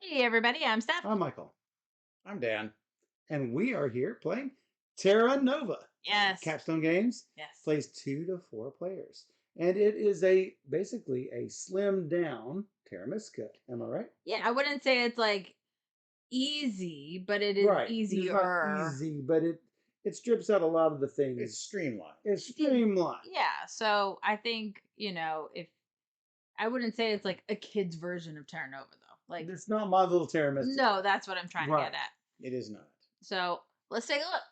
Hey everybody, I'm Steph. I'm Michael, I'm Dan. and we are here playing Terra Nova. Yes, Capstone Games yes. plays 2 to 4 players, and it is a basically a slimmed down Terra Mystica. Am I right? Yeah, I wouldn't say it's like easy, but it is Right. It's not easier. easy, but it strips out a lot of the It's things. streamlined. It's Y- streamlined. Yeah, so I think, if I wouldn't say it's like a kid's version of Terra Nova though. Like, It's not my little Terra Mystica. no, that's what I'm trying to Right. get at. It is not. So let's take a look.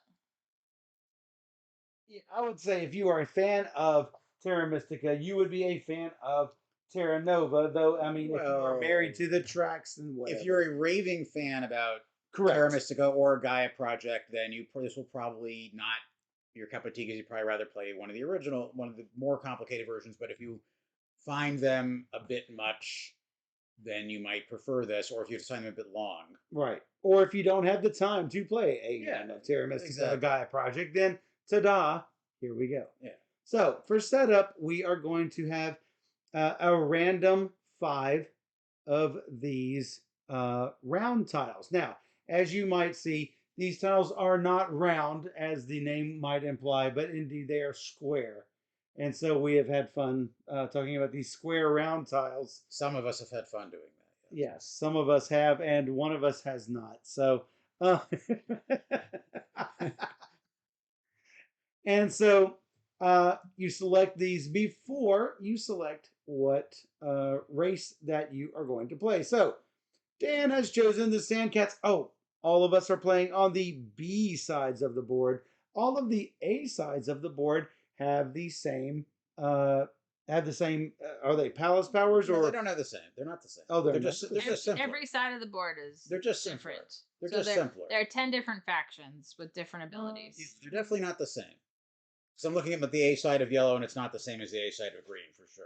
Yeah, I would say if you are a fan of Terra Mystica, you would be a fan of Terra Nova. Though I mean, if you are married to the tracks and whatever, If you're a raving fan about correct. Terra Mystica or Gaia Project, then this will probably not your cup of tea because you'd probably rather play one of the more complicated versions. But if you find them a bit much, then you might prefer this, or if you find them a bit long. Right. Or if you don't have the time to play a game of Terra Mystica exactly. Gaia Project, then ta-da, here we go. Yeah. So for setup, we are going to have a random 5 of these round tiles. Now, as you might see, these tiles are not round, as the name might imply, but indeed they are square. And so we have had fun talking about these square round tiles. Some of us have had fun doing that. Yes, some of us have, and one of us has not. So, uh, and so you select these before you select what race that you are going to play. So, Dan has chosen the Sandcats. Oh, all of us are playing on the B sides of the board. All of the A sides of the board have the same. Are they palace powers No, or they don't have the same. They're not the same. Oh, they're not just the they're same. just simpler. Every side of the board is They're just simpler. different. They're So just simpler. There are 10 different factions with different abilities. They're definitely not the same. So I'm looking at the A side of yellow, and it's not the same as the A side of green for sure.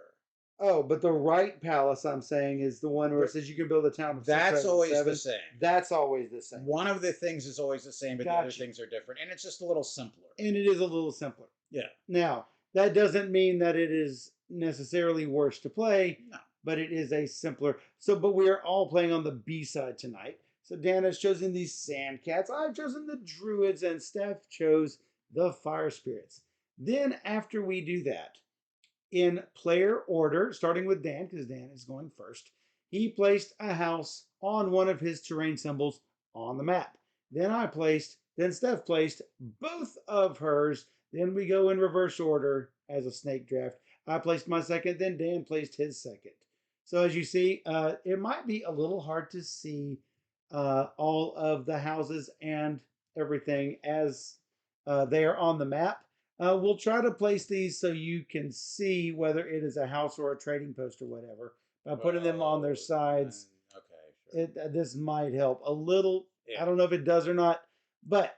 Oh, but the right palace I'm saying is the one where it says you can build a town of That's always 7. the same. That's always the same. One of the things is always the same, but the other things are different, and it's just a little simpler. And it is a little simpler. Yeah. Now, that doesn't mean that it is necessarily worse to play, No. but it is a simpler. So, but we are all playing on the B side tonight. So Dan has chosen these sand cats. I've chosen the druids, and Steph chose the fire spirits. Then after we do that, in player order, starting with Dan, because Dan is going first, he placed a house on one of his terrain symbols on the map. Then Steph placed both of hers. Then we go in reverse order as a snake draft. I placed my second, then Dan placed his second. So as you see, it might be a little hard to see all of the houses and everything as they are on the map. We'll try to place these so you can see whether it is a house or a trading post or whatever by putting them on their sides. Okay, sure. This might help a little. Yeah. I don't know if it does or not, but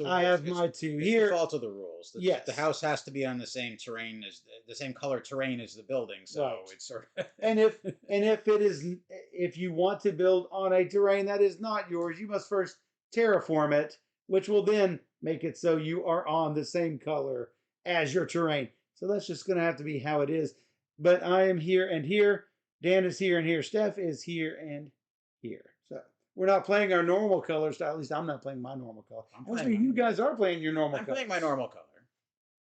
I have my 2 here. It's the fault of the rules. Yes, the house has to be on the same terrain as the same color terrain as the building. So right. It's sort of and if you want to build on a terrain that is not yours, you must first terraform it, which will then make it so you are on the same color as your terrain. So that's just going to have to be how it is. But I am here and here. Dan is here and here. Steph is here and here. So we're not playing our normal color style. At least I'm not playing my normal color. Actually, you guys are playing your normal color. I'm playing my normal color.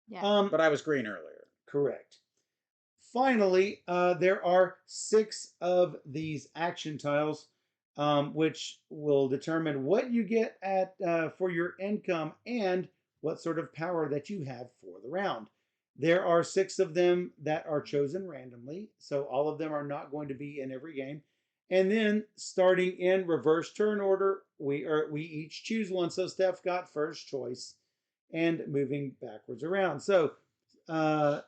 Yeah. But I was green earlier. Correct. Finally, there are 6 of these action tiles, which will determine what you get for your income and what sort of power that you have for the round. There are 6 of them that are chosen randomly, so all of them are not going to be in every game. And then, starting in reverse turn order, we each choose one. So Steph got first choice, and moving backwards around. So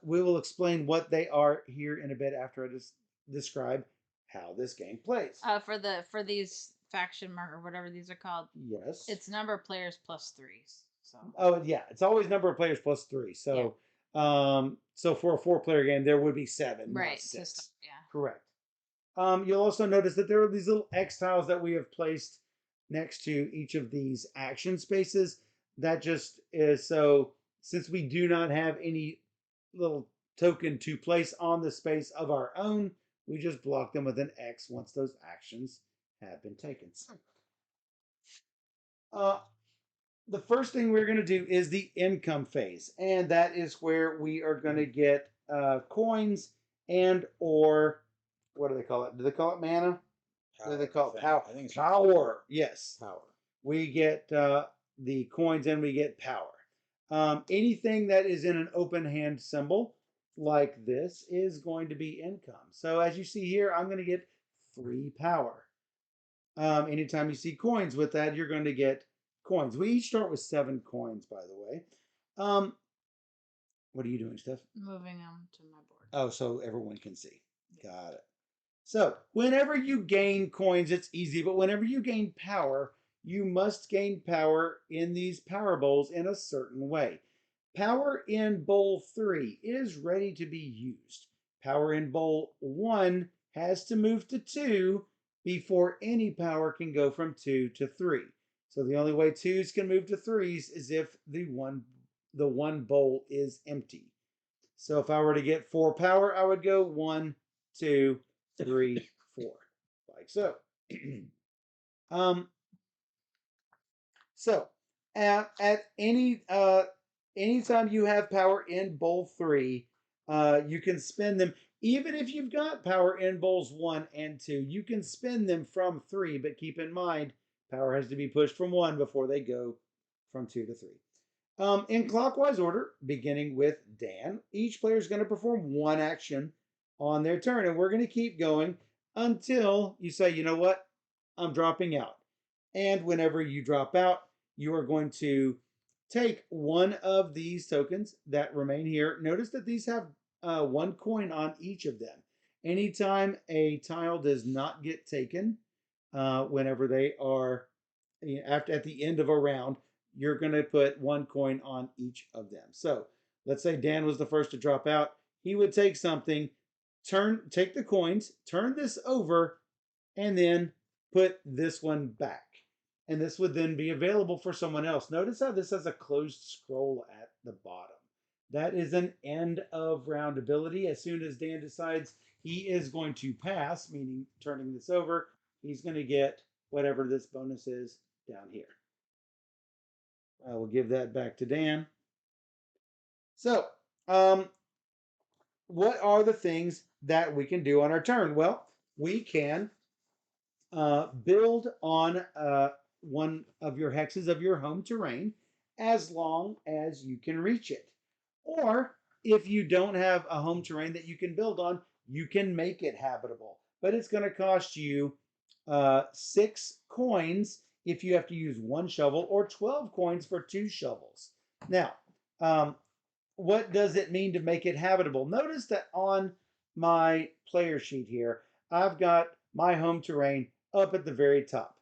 we will explain what they are here in a bit after I just describe how this game plays. For these faction mark or whatever these are called. Yes. It's number of players plus 3. So. Oh yeah, it's always number of players plus 3. So so for a 4-player game, there would be 7, right? not 6. Yeah. Correct. You'll also notice that there are these little X tiles that we have placed next to each of these action spaces. That just is so, since we do not have any little token to place on the space of our own, we just block them with an X once those actions have been taken. So, uh, the first thing we're going to do is the income phase, and that is where we are going to get coins and or what do they call it? Do they call it mana? What do they call it? Power. I think it's Power. Yes. power. We get the coins and we get power. Anything that is in an open hand symbol like this is going to be income. So as you see here, I'm going to get 3 power. Anytime you see coins with that, you're going to get coins. We each start with 7 coins, by the way. What are you doing, Steph? Moving them to my board. Oh, so everyone can see. Got it. So whenever you gain coins, it's easy, but whenever you gain power, you must gain power in these power bowls in a certain way. Power in bowl 3 is ready to be used. Power in bowl 1 has to move to 2 before any power can go from 2 to 3. So the only way 2s can move to 3s is if the one bowl is empty. So if I were to get 4 power, I would go 1, 2, 3, 4, like so. um, so at anytime you have power in bowl 3, you can spend them. Even if you've got power in bowls 1 and 2, you can spend them from 3. But keep in mind, power has to be pushed from 1 before they go from 2 to 3. In clockwise order, beginning with Dan, each player is going to perform one action on their turn, and we're going to keep going until you say, you know what, I'm dropping out. And whenever you drop out, you are going to take one of these tokens that remain here. Notice that these have 1 coin on each of them. Anytime a tile does not get taken, whenever they are at the end of a round, you're going to put 1 coin on each of them. So let's say Dan was the first to drop out. He would take something, take the coins, turn this over, and then put this one back. And this would then be available for someone else. Notice how this has a closed scroll at the bottom. That is an end of round ability. As soon as Dan decides he is going to pass, meaning turning this over, he's going to get whatever this bonus is down here. I will give that back to Dan. So, what are the things that we can do on our turn? Well, we can build on one of your hexes of your home terrain as long as you can reach it. Or if you don't have a home terrain that you can build on, you can make it habitable. But it's going to cost you 6 coins if you have to use 1 shovel, or 12 coins for 2 shovels. Now, what does it mean to make it habitable? Notice that on my player sheet here, I've got my home terrain up at the very top.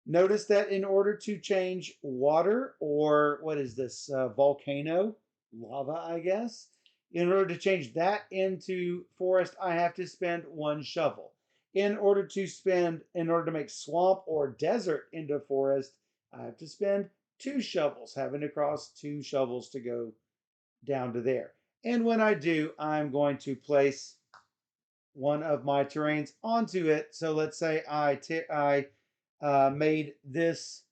Notice that in order to change water, or what is this, volcano, lava, I guess, in order to change that into forest, I have to spend 1 shovel. In order to make swamp or desert into forest, I have to spend 2 shovels, having to cross 2 shovels to go down to there. And when I do, I'm going to place one of my terrains onto it. So let's say I made this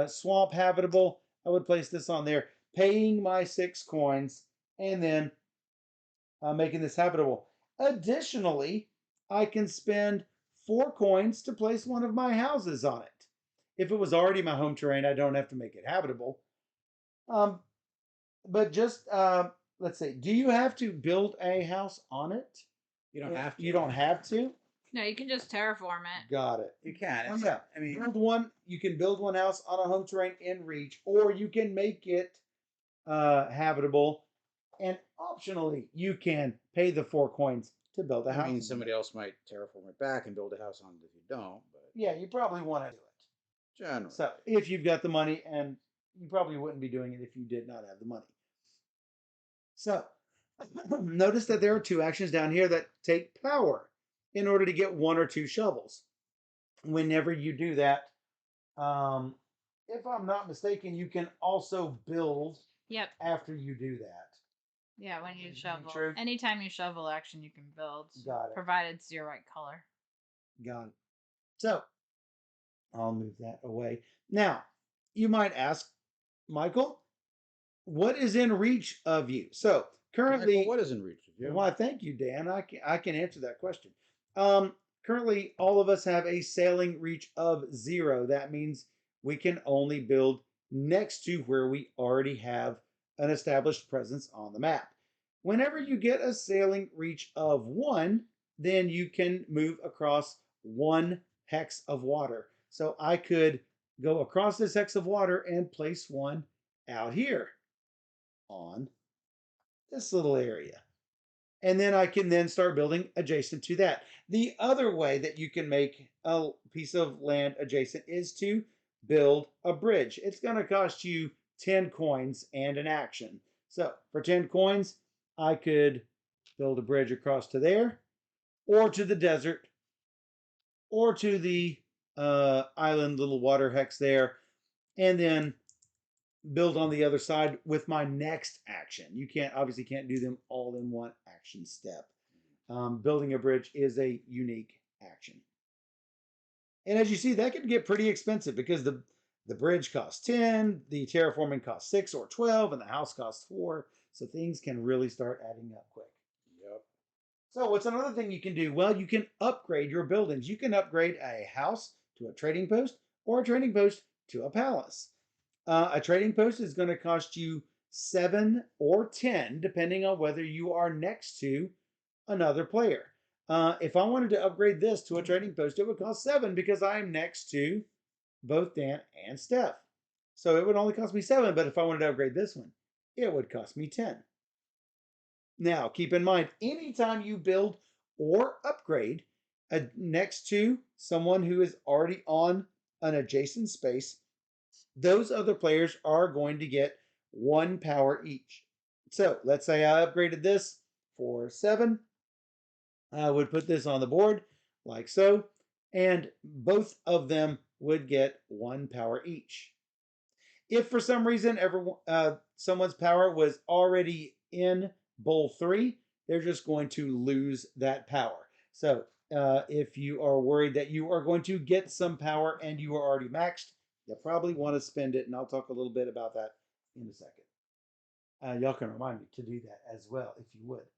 swamp habitable. I would place this on there, paying my 6 coins, and then making this habitable. Additionally, I can spend 4 coins to place one of my houses on it. If it was already my home terrain, I don't have to make it habitable. But just let's say, do you have to build a house on it? You don't have to. You don't have to? No, you can just terraform it. Got it. You can. Oh, yeah. I mean, You can build one house on a home terrain in Reach, or you can make it habitable, and optionally, you can pay the 4 coins to build a house. I mean, somebody else might terraform it back and build a house on it if you don't. But Yeah, you probably want to do it. generally, So if you've got the money, and you probably wouldn't be doing it if you did not have the money. So notice that there are 2 actions down here that take power in order to get 1 or 2 shovels. Whenever you do that, if I'm not mistaken, you can also build Yep. after you do that. Yeah, when you shovel. True. Anytime you shovel action, you can build. Got it. Provided it's your right color. Got it. So I'll move that away. Now, you might ask, Michael, what is in reach of you? So Michael, currently, what is in reach of you? why, thank you, Dan. I can answer that question. Um, Currently, all of us have a sailing reach of 0. That means we can only build next to where we already have an established presence on the map. Whenever you get a sailing reach of 1, then you can move across 1 hex of water. So I could go across this hex of water and place one out here on this little area. And then I can then start building adjacent to that. The other way that you can make a piece of land adjacent is to build a bridge. It's going to cost you 10 coins and an action. So for 10 coins, I could build a bridge across to there, or to the desert, or to the island little water hex there, and then build on the other side with my next action. You obviously can't do them all in one action step. Building a bridge is a unique action. And as you see, that can get pretty expensive because the bridge costs 10, the terraforming costs 6 or 12, and the house costs 4. So things can really start adding up quick. Yep. So what's another thing you can do? Well, you can upgrade your buildings. You can upgrade a house to a trading post, or a trading post to a palace. A trading post is going to cost you 7 or 10, depending on whether you are next to another player. If I wanted to upgrade this to a trading post, it would cost 7 because I am next to both Dan and Steph. So it would only cost me 7, but if I wanted to upgrade this one, it would cost me 10. Now, keep in mind, anytime you build or upgrade next to someone who is already on an adjacent space, those other players are going to get 1 power each. So let's say I upgraded this for 7. I would put this on the board like so, and both of them would get 1 power each. If for some reason someone's power was already in bowl 3, they're just going to lose that power. So if you are worried that you are going to get some power and you are already maxed, you'll probably want to spend it, and I'll talk a little bit about that in a second. Y'all can remind me to do that as well if you would.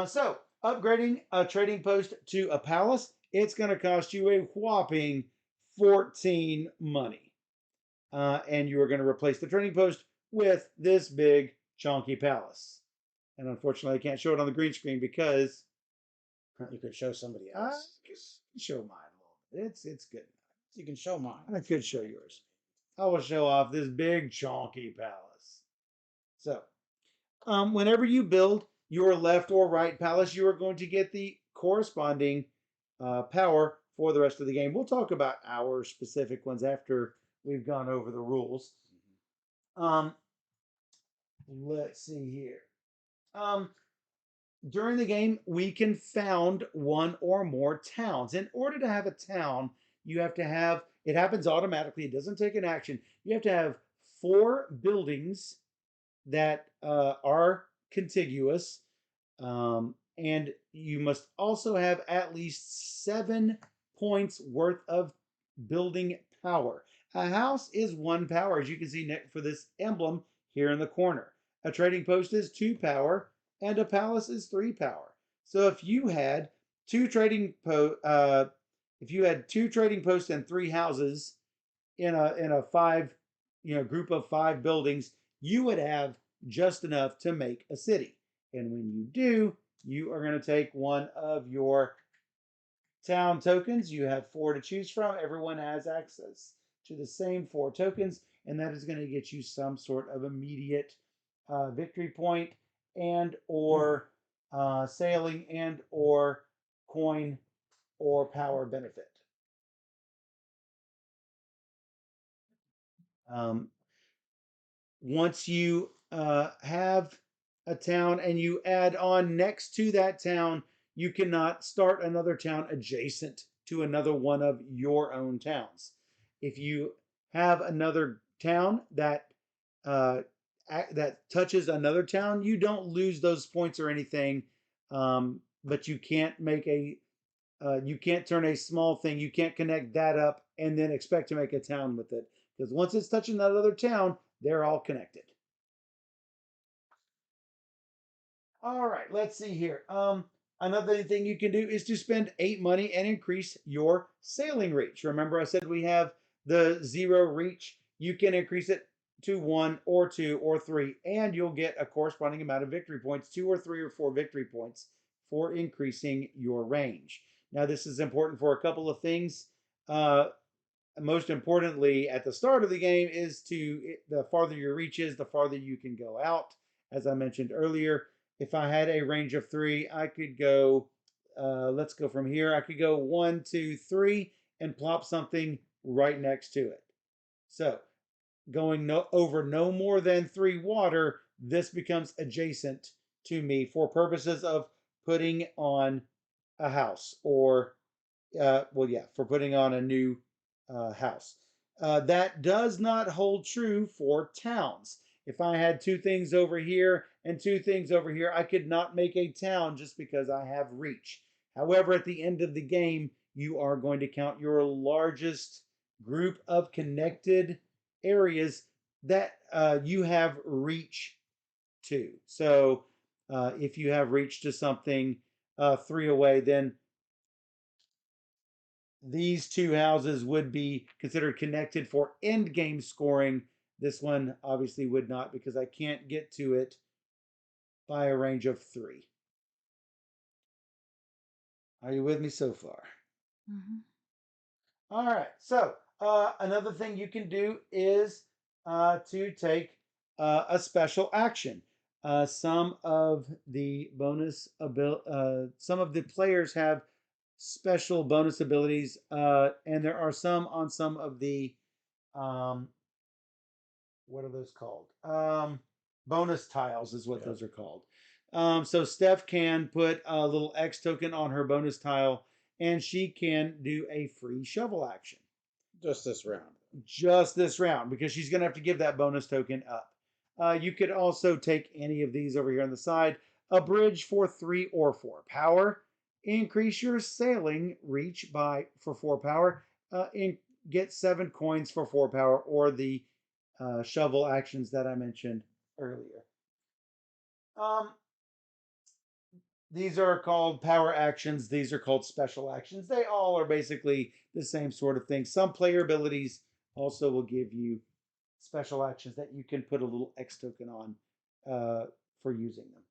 So upgrading a trading post to a palace, it's going to cost you a whopping 14 money. And you are going to replace the trading post with this big chunky palace. And unfortunately, I can't show it on the green screen because You could show somebody I else. can show mine a little bit. It's good. You can show mine. I could show yours. I will show off this big chunky palace. So, whenever you build your left or right palace, you are going to get the corresponding power for the rest of the game. We'll talk about our specific ones after we've gone over the rules. Let's see here. During the game, we can found 1 or more towns. In order to have a town, you have to have, it happens automatically, it doesn't take an action. You have to have 4 buildings that are contiguous, and you must also have at least 7 points worth of building power. A house is 1 power, as you can see for this emblem here in the corner. A trading post is 2 power, and a palace is 3 power. So if you had 2 trading posts and 3 houses in a 5 group of 5 buildings, you would have just enough to make a city. And when you do, you are going to take one of your town tokens. You have 4 to choose from. Everyone has access to the same 4 tokens, and that is going to get you some sort of immediate victory point and or sailing and or coin or power benefit. Once you have a town and you add on next to that town, you cannot start another town adjacent to another one of your own towns. If you have another town that that touches another town, you don't lose those points or anything, but you can't make You can't turn a small thing, you can't connect that up and then expect to make a town with it. Because once it's touching that other town, they're all connected. All right, let's see here. Another thing you can do is to spend 8 money and increase your sailing reach. Remember, I said we have the 0 reach. You can increase it to 1 or 2 or 3, and you'll get a corresponding amount of victory points, 2 or 3 or 4 victory points for increasing your range. Now, this is important for a couple of things. Most importantly, at the start of the game is the farther your reach is, the farther you can go out. As I mentioned earlier, if I had a range of 3, I could go, let's go from here. I could go 1, 2, 3 and plop something right next to it. So going over no more than 3 water, this becomes adjacent to me for purposes of putting on a house or, well, yeah, for putting on a new house. That does not hold true for towns. If I had 2 things over here and 2 things over here, I could not make a town just because I have reach. However, at the end of the game, you are going to count your largest group of connected areas that you have reach to. So if you have reach to something 3 away, then these 2 houses would be considered connected for end game scoring. This one obviously would not because I can't get to it by a range of 3. Are you with me so far? Mm-hmm. All right. So another thing you can do is to take a special action. Some of the some of the players have special bonus abilities, and there are some on some of the um, what are those called? Bonus tiles is what those are called. So Steph can put a little X token on her bonus tile, and she can do a free shovel action. Just this round. Just this round, because she's going to have to give that bonus token up. You could also take any of these over here on the side. A bridge for 3 or 4 power. Increase your sailing reach for 4 power. Get 7 coins for 4 power, or the shovel actions that I mentioned earlier. These are called power actions. These are called special actions. They all are basically the same sort of thing. Some player abilities also will give you special actions that you can put a little X token on for using them.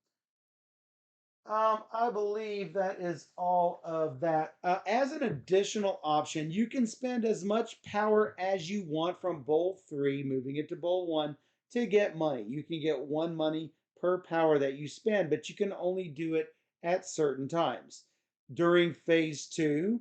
I believe that is all of that. As an additional option, you can spend as much power as you want from bowl 3, moving it to bowl 1, to get money. You can get 1 money per power that you spend, but you can only do it at certain times. During phase 2,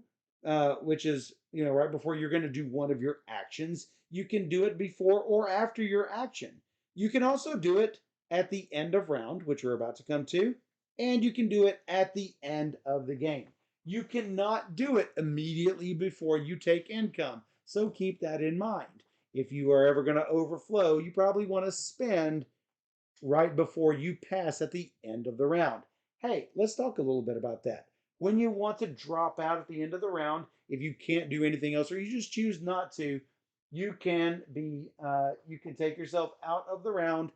which is right before you're going to do one of your actions, you can do it before or after your action. You can also do it at the end of round, which we're about to come to, and you can do it at the end of the game. You cannot do it immediately before you take income, so keep that in mind. If you are ever going to overflow, you probably want to spend right before you pass at the end of the round. Hey, let's talk a little bit about that. When you want to drop out at the end of the round, if you can't do anything else or you just choose not to, you can take yourself out of the round.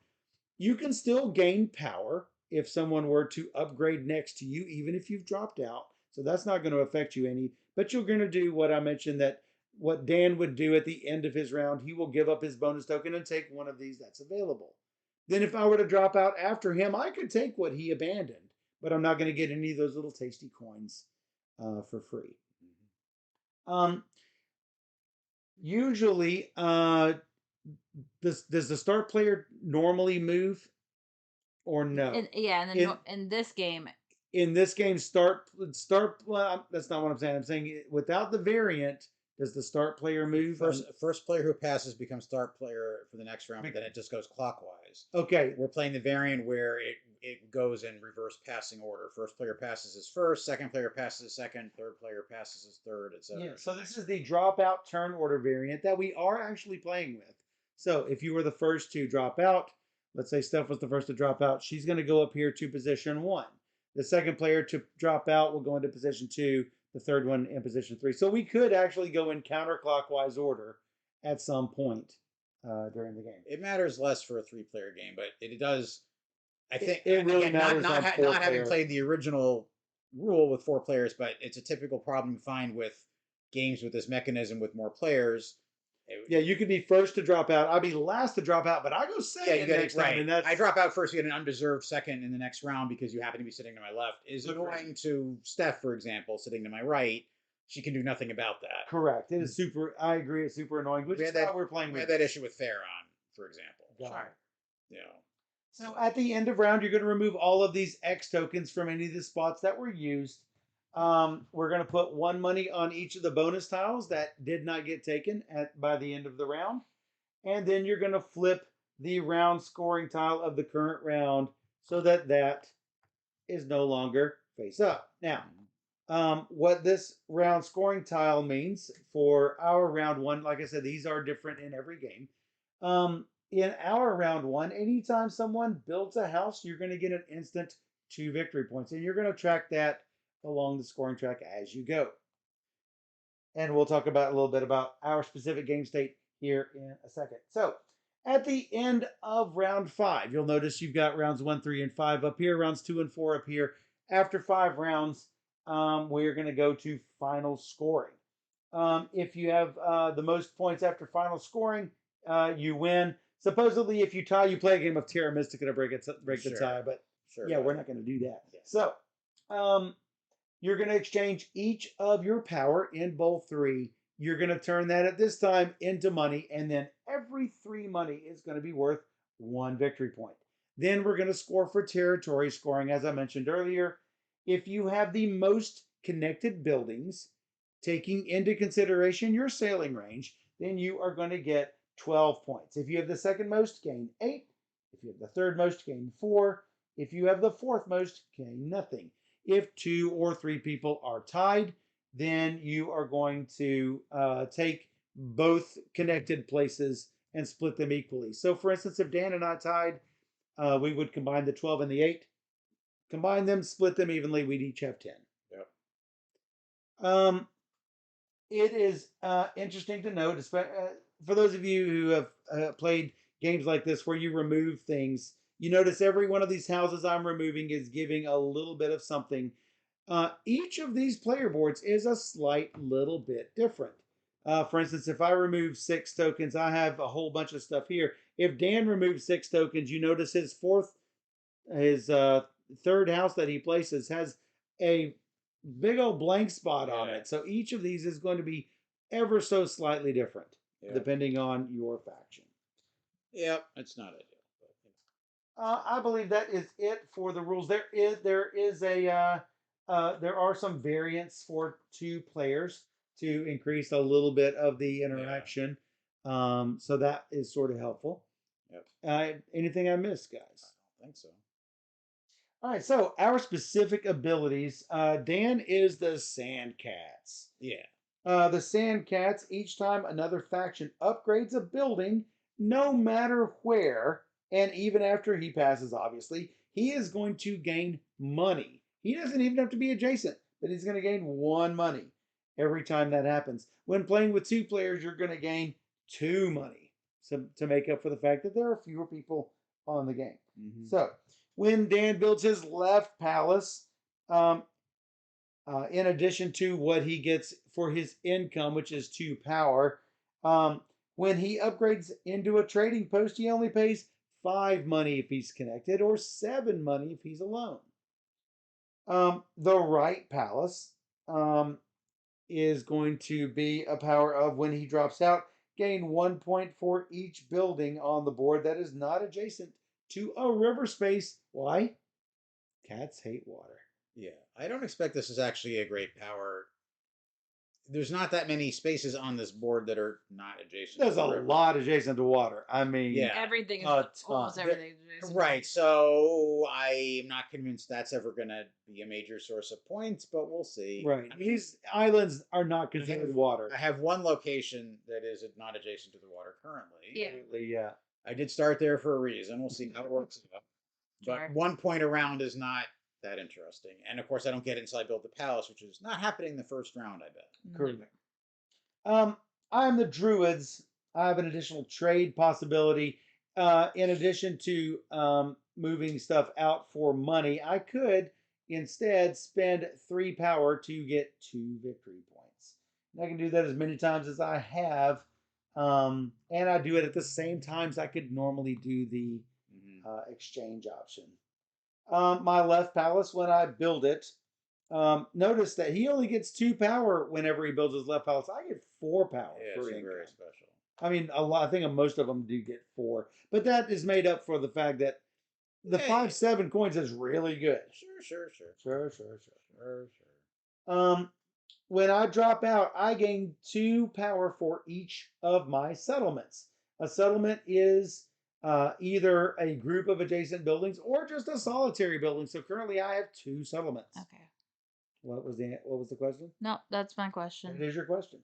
You can still gain power if someone were to upgrade next to you, even if you've dropped out. So that's not going to affect you any, but you're going to do what I mentioned, that what Dan would do at the end of his round. He will give up his bonus token and take one of these that's available. Then if I were to drop out after him, I could take what he abandoned, but I'm not going to get any of those little tasty coins for free. Usually, does the start player normally move or no? In this game, In this game, well, that's not what I'm saying. I'm saying without the variant, does the start player move? First player who passes becomes start player for the next round, but then it just goes clockwise. Okay. We're playing the variant where it goes in reverse passing order. First player passes as first, second player passes as second, third player passes as third, etc. Yeah, so this is the dropout turn order variant that we are actually playing with. So if you were the first to drop out, let's say Steph was the first to drop out, she's going to go up here to position 1. The second player to drop out will go into position 2. the third one in position 3. So we could actually go in counterclockwise order at some point during the game. It matters less for a 3-player game, but it does. I think it really again, matters on not having 4-player. played the original rule with 4 players, but it's a typical problem you find with games with this mechanism with more players. Yeah, you could be first to drop out. I'd be last to drop out, but I go Yeah, second you get next it right. time. And that's I drop out first. You get an undeserved second in the next round because you happen to be sitting to my left. Is annoying to Steph, for example, sitting to my right. She can do nothing about that. correct. It is super. I agree. It's super annoying. Which is why we're playing We with had that issue with Theron, for example. Sure. You know. So at the end of round, you're going to remove all of these X tokens from any of the spots that were used. We're going to put 1 money on each of the bonus tiles that did not get taken by the end of the round. And then you're going to flip the round scoring tile of the current round so that that is no longer face up. Now, what this round scoring tile means for our round 1, like I said, these are different in every game. In our round 1, anytime someone builds a house, you're going to get an instant 2 victory points. And you're going to track that along the scoring track as you go. And we'll talk about a little bit about our specific game state here in a second. So at the end of round 5, you'll notice you've got rounds 1, 3, and 5 up here, rounds 2 and 4 up here. After 5 rounds, we're going to go to final scoring. If you have the most points after final scoring, you win. Supposedly, if you tie, you play a game of Terra Mystica to break the tie. But yeah, we're not going to do that. Yeah. So you're going to exchange each of your power in bowl 3. You're going to turn that at this time into money, and then every 3 money is going to be worth 1 victory point. Then we're going to score for territory scoring, as I mentioned earlier. If you have the most connected buildings, taking into consideration your sailing range, then you are going to get 12 points. If you have the second most, gain 8. If you have the third most, gain 4. If you have the fourth most, gain nothing. If 2 or 3 people are tied, then you are going to take both connected places and split them equally. So for instance, if Dan and I tied, we would combine the 12 and the 8. Combine them, split them evenly, we'd each have 10. Yep. It is interesting to note, for those of you who have played games like this where you remove things, you notice every one of these houses I'm removing is giving a little bit of something. Each of these player boards is a slight little bit different. For instance, if I remove 6 tokens, I have a whole bunch of stuff here. If Dan removes 6 tokens, you notice his third house that he places has a big old blank spot on it. So each of these is going to be ever so slightly different depending on your faction. Yep, it's not ideal. I believe that is it for the rules. There are some variants for 2 players to increase a little bit of the interaction. So that is sort of helpful. Yep. Anything I missed, guys? I don't think so. All right, so our specific abilities. Dan is the Sand Cats. Yeah. The Sand Cats, each time another faction upgrades a building, no matter where, and even after he passes, obviously, he is going to gain money. He doesn't even have to be adjacent, but he's going to gain 1 money every time that happens. When playing with 2 players, you're going to gain 2 money to make up for the fact that there are fewer people on the game. Mm-hmm. So, when Dan builds his left palace, in addition to what he gets for his income, which is 2 power, when he upgrades into a trading post, he only pays 5 money if he's connected, or 7 money if he's alone. The right palace is going to be a power of, when he drops out, gain 1 point for each building on the board that is not adjacent to a river space. Why? Cats hate water. Yeah, I don't expect this is actually a great power. There's not that many spaces on this board that are not adjacent. There's to a the river. lot adjacent to water. I mean, Yeah. Everything is A almost ton. everything. is Right, so I'm not convinced that's ever going to be a major source of points, but we'll see. right. I mean, These islands are not considered water. I have one location that is not adjacent to the water currently. Yeah. Absolutely, yeah. I did start there for a reason. We'll see how it works out. But Sure. 1 point around is not that interesting. And of course, I don't get it until I build the palace, which is not happening in the first round, I bet. Correct. I'm the druids. I have an additional trade possibility. In addition to moving stuff out for money, I could instead spend 3 power to get 2 victory points. And I can do that as many times as I have. And I do it at the same times I could normally do the exchange option. My left palace, when I build it, notice that he only gets 2 power whenever he builds his left palace. I get 4 power Yeah, for it's income. very special. I mean, a lot. I think most of them do get 4, but that is made up for the fact that the Yeah, 5/7 coins is really good. Sure. Sure. When I drop out, I gain 2 power for each of my settlements. A settlement is either a group of adjacent buildings or just a solitary building. So currently, I have 2 settlements. Okay. What was the question? No, that's my It question. is your question.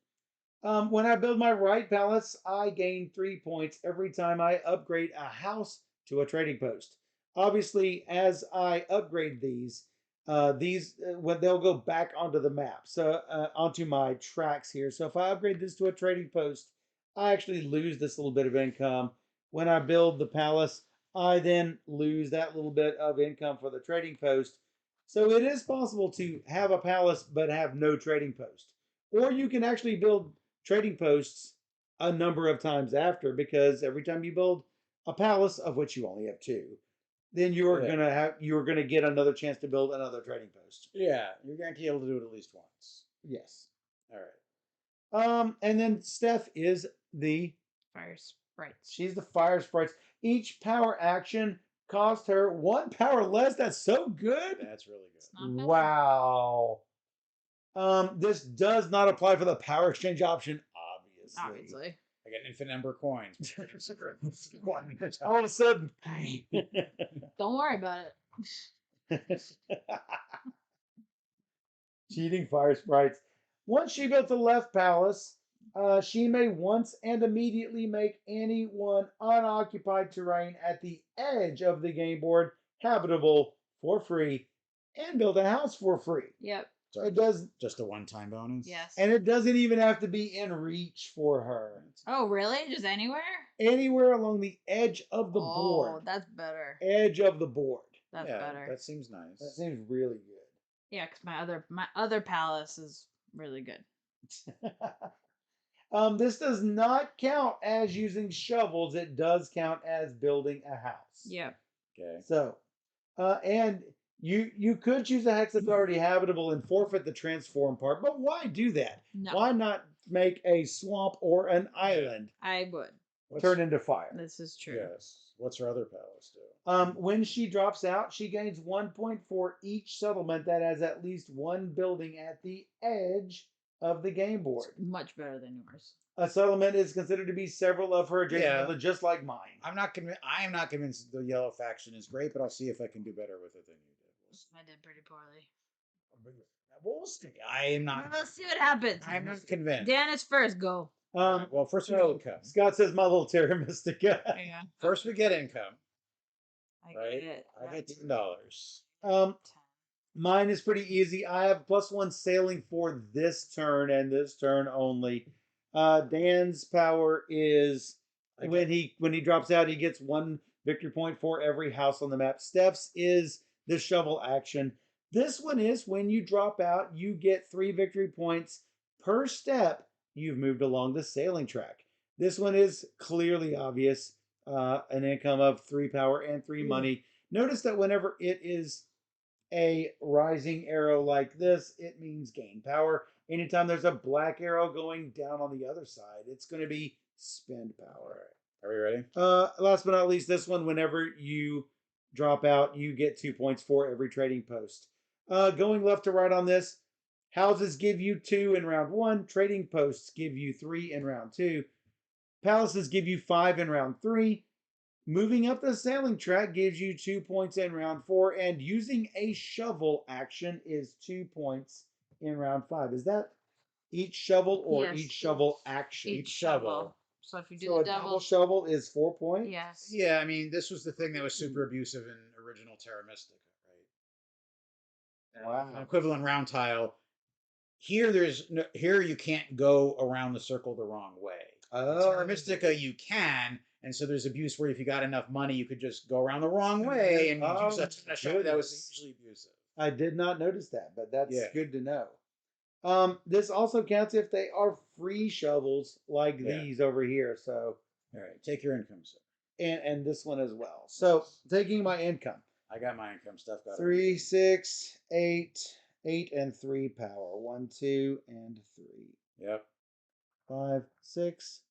When I build my right palace, I gain 3 points every time I upgrade a house to a trading post. Obviously, as I upgrade these when they'll go back onto the map, so onto my tracks here. So if I upgrade this to a trading post, I actually lose this little bit of income. When I build the palace, I then lose that little bit of income for the trading post. So it is possible to have a palace but have no trading post. Or you can actually build trading posts a number of times after, because every time you build a palace, of which you only have 2, then you're gonna get another chance to build another trading post. Yeah, you're guaranteed able to do it at least once. Yes. All right. And then Steph is Fire sprites. she's the fire sprites. Each power action cost her 1 power less. That's so good. That's really good. It's not bad. Wow. This does not apply for the power exchange option, obviously. Obviously. I get an infinite number of coins. All of a sudden. Don't worry about it. Cheating fire sprites. Once she built the left palace, she may once and immediately make any one unoccupied terrain at the edge of the game board habitable for free and build a house for free. Yep. So It does, just a one-time bonus. Yes. and it doesn't even have to be in reach for her. Oh, really? Just anywhere? Anywhere along the edge of the Oh, board. that's better. Edge of the board. That's Yeah, better. that seems nice. That seems really good. Yeah, because my other palace is really good. This does not count as using shovels. It does count as building a house. Yep. Okay. So, and you could choose a hex that's already habitable and forfeit the transform part, but why do that? No. Why not make a swamp or an island I would. turn into fire? This is true. Yes. What's her other palace do? When she drops out, she gains 1 point for each settlement that has at least 1 building at the edge of the game board. It's much better than yours. A settlement is considered to be several of her adjacent buildings, just like mine. I am not convinced the yellow faction is great, but I'll see if I can do better with it than you did. I did pretty poorly. We'll see. I am not. Let's see what happens. I'm not convinced. Dan is first. Go. Well, first we get income. Scott says my little Terra Mystica. Yeah. First we get income. I Right. get it. I get $10. Mine is pretty easy. I have +1 sailing for this turn and this turn only. Dan's power is when he drops out, he gets 1 victory point for every house on the map. Steph's is the shovel action. This one is when you drop out, you get 3 victory points per step you've moved along the sailing track. This one is clearly obvious. An income of 3 power and 3 money. Notice that whenever it is a rising arrow like this, it means gain power. Anytime there's a black arrow going down on the other side, it's going to be spend power. Are we ready? Last but not least, this one, whenever you drop out, you get 2 points for every trading post. Going left to right on this, houses give you 2 in round 1. Trading posts give you 3 in round 2. Palaces give you 5 in round 3. Moving up the sailing track gives you 2 points in round 4. And using a shovel action is 2 points in round 5. Is that each shovel or Yes, each shovel action? Each shovel. So if you do So the a double double, shovel is 4 points? yes. Yeah, I mean, this was the thing that was super abusive in original Terra Mystica, right? Wow. an equivalent round tile. Here, here you can't go around the circle the wrong way. In Terra Mystica, you can, and so there's abuse where if you got enough money, you could just go around the wrong way and use a shot that was usually abusive. I did not notice that, but that's Yeah. good to know. This also counts if they are free shovels like these over here. So, all right, take your income, sir. And this one as well. So, taking my income. I got my income stuff. Got 3, 6, 8, 8, and 3 power. 1, 2, and 3. Yep. 5, 6,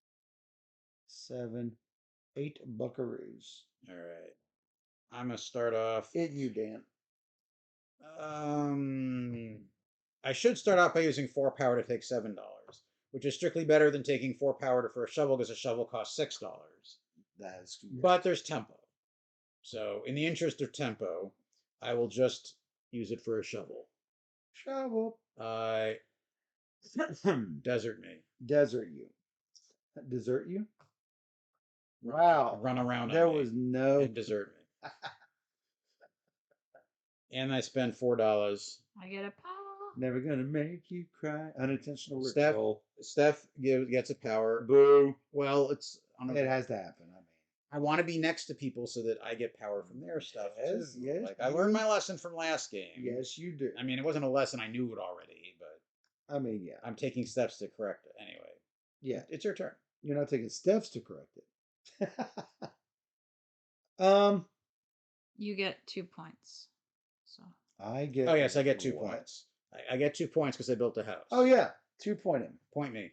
7, 8 buckaroos. All right. I'm gonna start off. You, Dan. I should start off by using 4 power to take $7, which is strictly better than taking 4 power for a shovel because a shovel costs $6. That is good. But there's tempo. So, in the interest of tempo, I will just use it for a shovel. Shovel. Desert me. Desert you. Desert you? Wow. Run around. There was no. And desert me. And I spend $4. I get a power. Never gonna make you cry. Unintentional Steph, recall. Steph gets a power. Boo. Well, it's It has to happen. I mean, I want to be next to people so that I get power from their stuff. Yes, too. yes, Like I learned my lesson from last game. yes, you do. I mean, it wasn't a lesson I knew it already, but I mean, yeah. I'm taking steps to correct it anyway. Yeah. It's your turn. You're not taking steps to correct it. You get 2 points. So I get. Oh yes, I get 2 what? points. I get 2 points because I built a house. Oh yeah, 2 pointing. Point me.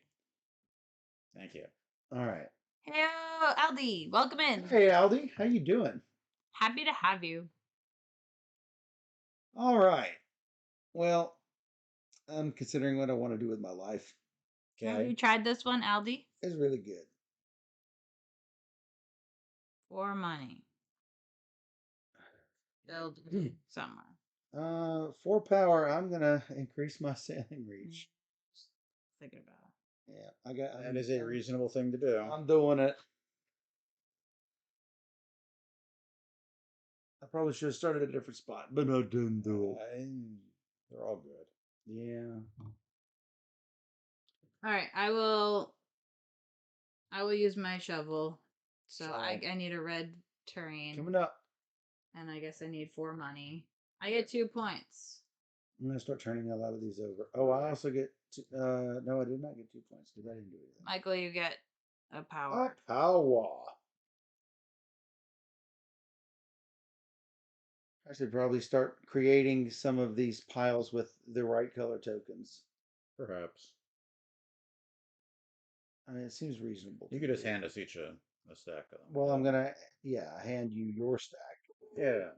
Thank you. All right. hey, Aldi, welcome in. Hey Aldi, how you doing? Happy to have you. All right. Well, I'm considering what I want to do with my life. Have Okay. you tried this one, Aldi? It's really good. For money. Build somewhere. 4 power. I'm gonna increase my sailing reach. Thinking about it. Yeah, I got. That is a reasonable thing to do. I'm doing it. I probably should have started at a different spot, but I didn't do it. They're all good. Yeah. All right, I will use my shovel. So I need a red terrain. Coming up. And I guess I need 4 money. I get 2 points. I'm gonna start turning a lot of these over. Oh, I also get. No, I did not get 2 points because I didn't do anything. Michael, you get a power. A power. I should probably start creating some of these piles with the right color tokens. Perhaps. I mean, it seems reasonable. You could just hand us each a stack of them. Well, I'm gonna, hand you your stack. Yeah.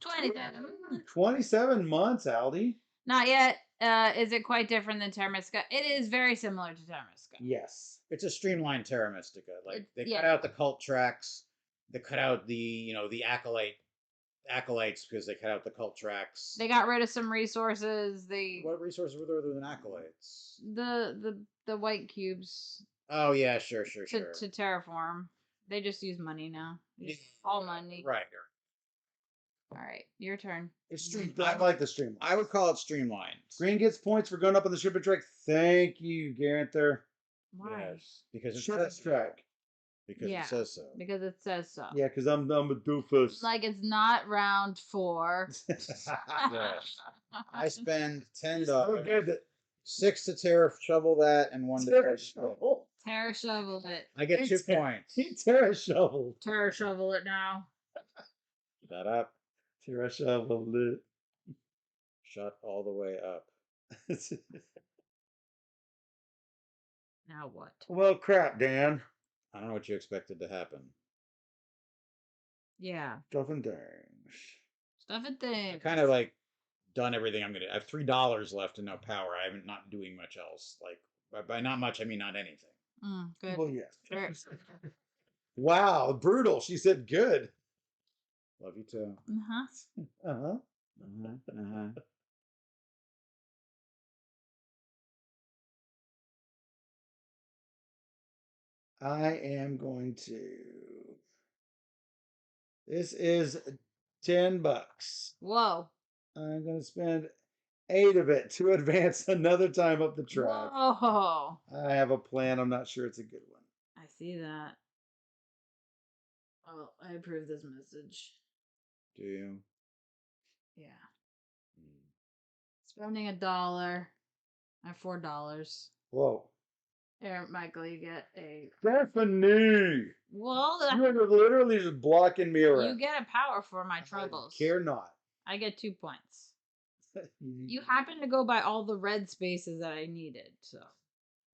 27. 27 months, Aldi. Not yet. Is it quite different than Terra Mystica? It is very similar to Terra Mystica. Yes. It's a streamlined Terra Mystica. Like they Yeah. cut out the cult tracks. They cut out the the acolytes because they cut out the cult tracks. They got rid of some resources. What resources were there other than acolytes? The white cubes Oh yeah, sure. to terraform. They just use money now. Just all money. Right. All right, your turn. It's stream. I like the stream. I would call it streamlined. Green gets points for going up on the shipping track. Thank you, Garanther. Why? Yes, because it Shipping says track. because Yeah. it says so. Because it says so. Yeah, because I'm a doofus. Like it's not round 4. Yes. I spend $10. So good that 6 to Terra shovel that, and 1 to Terra shovel. Terra shoveled it. I get 2 points. He Terra shovel. Terra shovel it now. Shut up. Terra shovel lit. Shut all the way up. Now what? Well, crap, Dan. I don't know what you expected to happen. Yeah. Stuff and things. Stuff and I things. kind of like done everything I'm gonna. I have $3 left and no power. I'm not doing much else. Like by not much, I mean not anything. Good. Well, yes. Sure. Wow, brutal. She said good. Love you too. Uh-huh. Uh-huh. I am going to. This is $10. Whoa. I'm going to spend 8 of it to advance another time up the track. Whoa. I have a plan. I'm not sure it's a good one. I see that. Oh, I approve this message. Do you? Yeah. Spending $1. I have $4. Whoa. Here, Michael, you get a. Stephanie! Well, You're literally just blocking me around. you get a power for my troubles. I care not. I get 2 points. You happen to go by all the red spaces that I needed, so.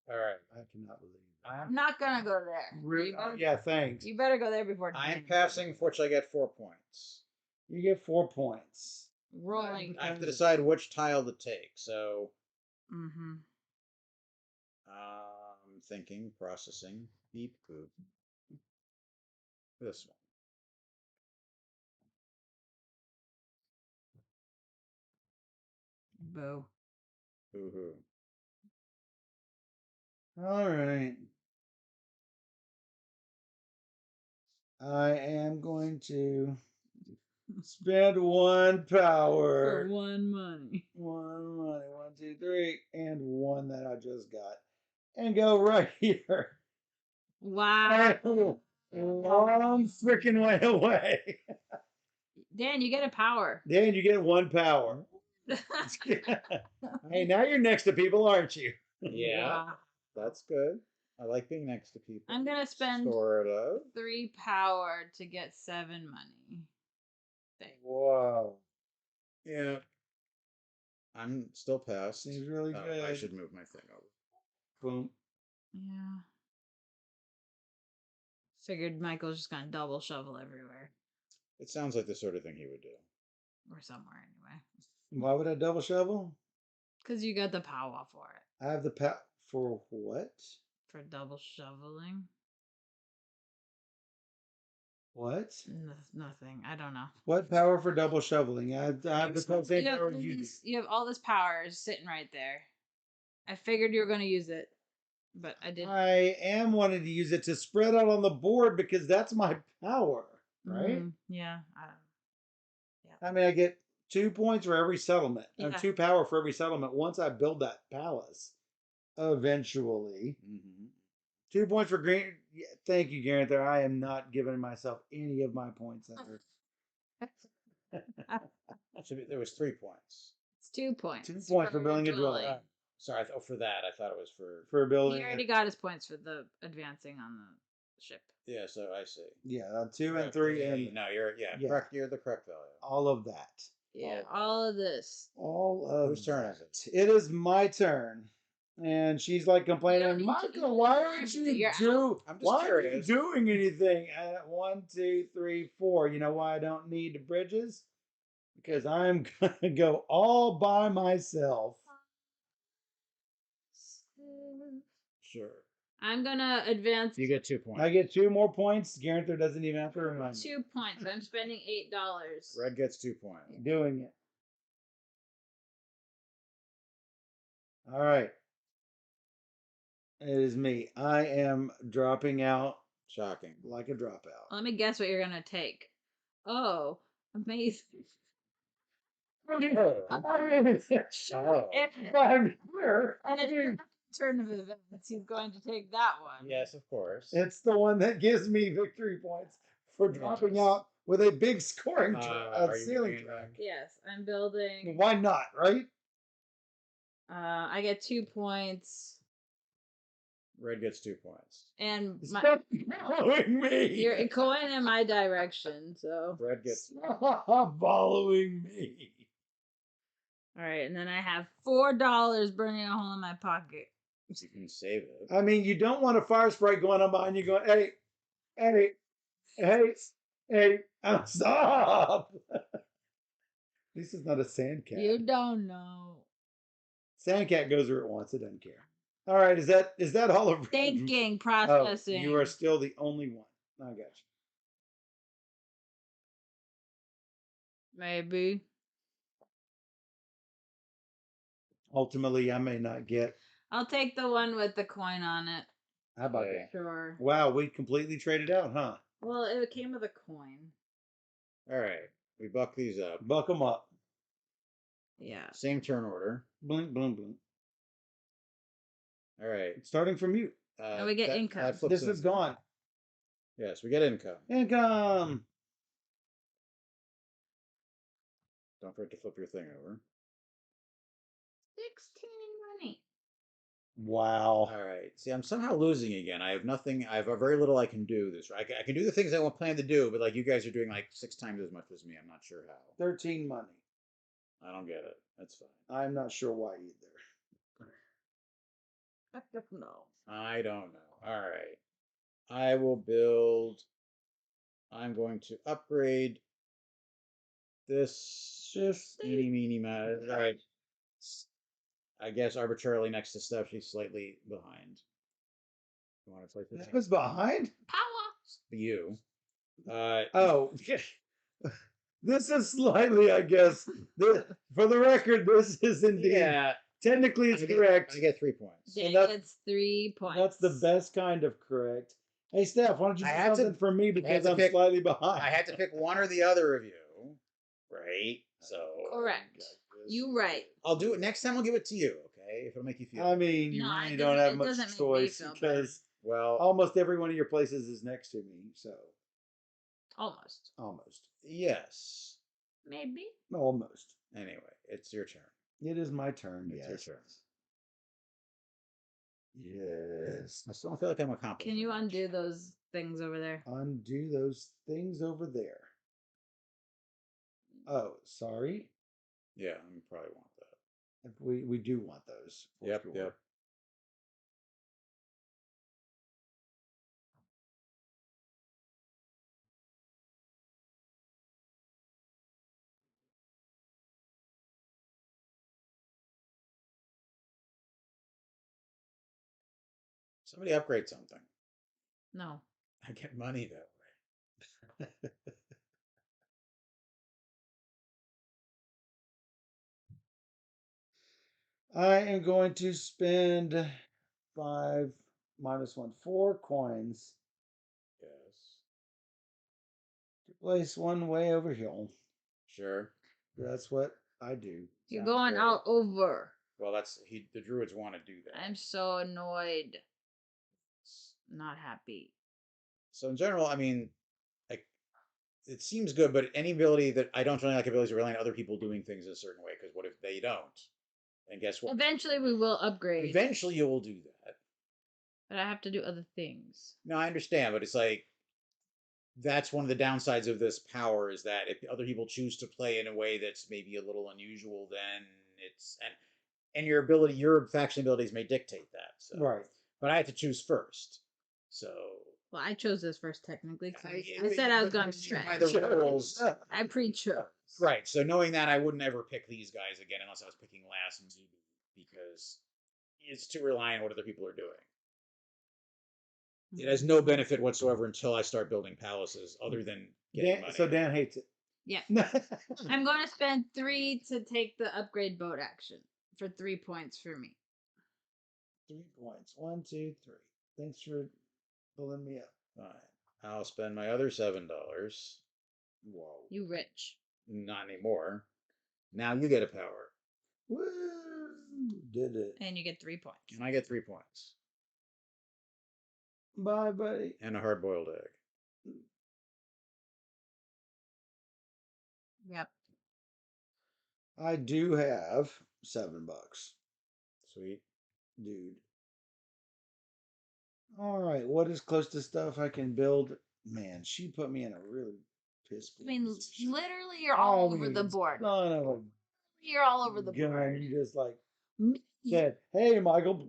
All right. I cannot believe I'm not gonna go there. yeah, thanks. You better go there before. I'm passing, for which I get 4 points. You get 4 points. Rolling. I have to decide which tile to take, so. Mm-hmm. Thinking, processing, beep, boop. This Boo. one. Boo-hoo. All right. I am going to spend 1 power. For 1 money. 1 money. 1, 2, 3, and 1 that I just got. And go right here. Wow. Long freaking way away. Dan, you get a power. Then you get 1 power. Hey, now you're next to people, aren't you? Yeah, Wow. that's good. I like being next to people. I'm gonna spend Sort of. 3 power to get 7 money. Thanks. Wow. Yeah. I'm still past. Seems really Oh, good. I should move my thing over. Boom. Yeah. Figured Michael's just gonna double shovel everywhere. It sounds like the sort of thing he would do. Or somewhere anyway. Why would I double shovel? Because you got the power for it. I have the for what? For double shoveling. What? Nothing. I don't know. What power for double shoveling? I have the same power you do. You have all this power sitting right there. I figured you were going to use it, but I didn't. I am wanting to use it to spread out on the board because that's my power, right? Yeah. I mean, I get 2 points for every settlement, Yeah. 2 power for every settlement once I build that palace. Eventually. Mm-hmm. 2 points for green. Yeah, thank you, Garrett. There, I am not giving myself any of my points. There was 3 points. It's 2 points. 2 points for building a dwelling. Sorry, for that. I thought it was for building. He already got his points for the advancing on the ship. Yeah, so I see. Yeah, 2 correct. and 3 and no, you're correct. You're the correct value. all of that. Yeah, all of this. All of Whose turn is it? It is my turn. And she's like complaining, Michael, why aren't you doing anything? 1, 2, 3, 4. You know why I don't need bridges? Because I'm gonna go all by myself. Sure. I'm gonna advance. You get 2 points. I get 2 more points. Guarantor doesn't even have to remind me. 2 points. I'm spending $8. Red gets 2 points. Doing it. All right. It is me. I am dropping out. Shocking. Like a dropout. Let me guess what you're gonna take. Oh, amazing. Oh. If I'm here. and it's turn of events, he's going to take that one. Yes, of course. It's the one that gives me victory points for dropping out with a big scoring ceiling track. Yes, I'm building. Why not, right? I get 2 points. Red gets 2 points. And Stop following me. you're going in my direction, so. Red gets. Stop following me. All right, and then I have $4 burning a hole in my pocket. You can save it. I mean, you don't want a fire sprite going on behind you going, hey, hey, hey, hey, stop. This is not a sand cat. You don't know. Sand cat goes where it wants. It doesn't care. All right, is that all of Thinking, processing. Oh, you are still the only one. I got you. Maybe. Ultimately, I may not get. I'll take the one with the coin on it. How about Okay. that? Sure. Wow, we completely traded out, huh? Well, it came with a coin. All right. We buck these up. Buck them up. Yeah. Same turn order. Blink, blink, blink. All right. Starting from you. And we get income. That flips This it. is gone. Yes, we get income. Income. Don't forget to flip your thing over. 16 money. Wow. All right. See, I'm somehow losing again. I have nothing. I have very little I can do this. I can do the things I won't plan to do, but like you guys are doing like 6 times as much as me. I'm not sure how. 13 money. I don't get it. That's fine. I'm not sure why either. I don't know. I don't know. All right. I will build. I'm going to upgrade this. Just Eeny, meeny, miny. All right. I guess arbitrarily next to Steph, she's slightly behind. You want to play this? that was behind. Power. You. Oh, this is slightly, I guess. For the record, this is indeed. Yeah. Technically, it's correct. I get 3 points. Dan that's- gets 3 points. That's the best kind of correct. Hey, Steph, why don't you I do had to- something for me because to I'm pick- slightly behind? I had to pick one or the other of you, right? So Correct. You right. I'll do it next time. I'll give it to you, okay? If it'll make you feel. I mean, you No, really it don't have doesn't much make me choice feel bad. because well, almost every one of your places is next to me. So Almost. almost, yes. Maybe. almost. Anyway, it's your turn. It is my turn. It's Yes. your turn. Yes. I still don't feel like I'm accomplished. Can you undo those things over there? Undo those things over there. Oh, sorry. Yeah, I probably want that. If we do want those. for Yep, sure. yep. Somebody upgrade something. No. I get money that way. I am going to spend 5 minus 1, 4 coins Yes. to place one way over here. Sure. That's what I do. You're Sounds going great. out over. Well, the druids want to do that. I'm so annoyed. Not happy. So in general, I mean, like, it seems good, but any ability that I don't really like abilities that rely on other people doing things a certain way. Because what if they don't? And guess what? Eventually we will upgrade. Eventually, you will do that. But I have to do other things. No, I understand, but it's like that's one of the downsides of this power is that if other people choose to play in a way that's maybe a little unusual, then it's and your faction abilities may dictate that. So. Right. But I had to choose first. So Well, I chose this first technically. 'Cause I but- said I was but going to by stretch. the rules. I pre-chose. Right. So knowing that, I wouldn't ever pick these guys again unless I was picking last and ZB because it's too reliant on what other people are doing. It has no benefit whatsoever until I start building palaces, other than getting money. So Dan hates it. Yeah. I'm going to spend 3 to take the upgrade boat action for 3 points for me. 3 points. 1, 2, 3. Thanks for pulling me up. Fine. I'll spend my other $7. Whoa. You rich. Not anymore. Now you get a power, Woo! Did it. And you get 3 points. and I get 3 points Bye, buddy. and a hard-boiled egg. Yep. I do have $7. Sweet. Dude. All right. What is close to stuff I can build? Man, she put me in a really piss. I mean, position. literally, you're all Oh, over the board. Son of a You're all over the gun. board. You just like Me. said, "Hey, Michael,"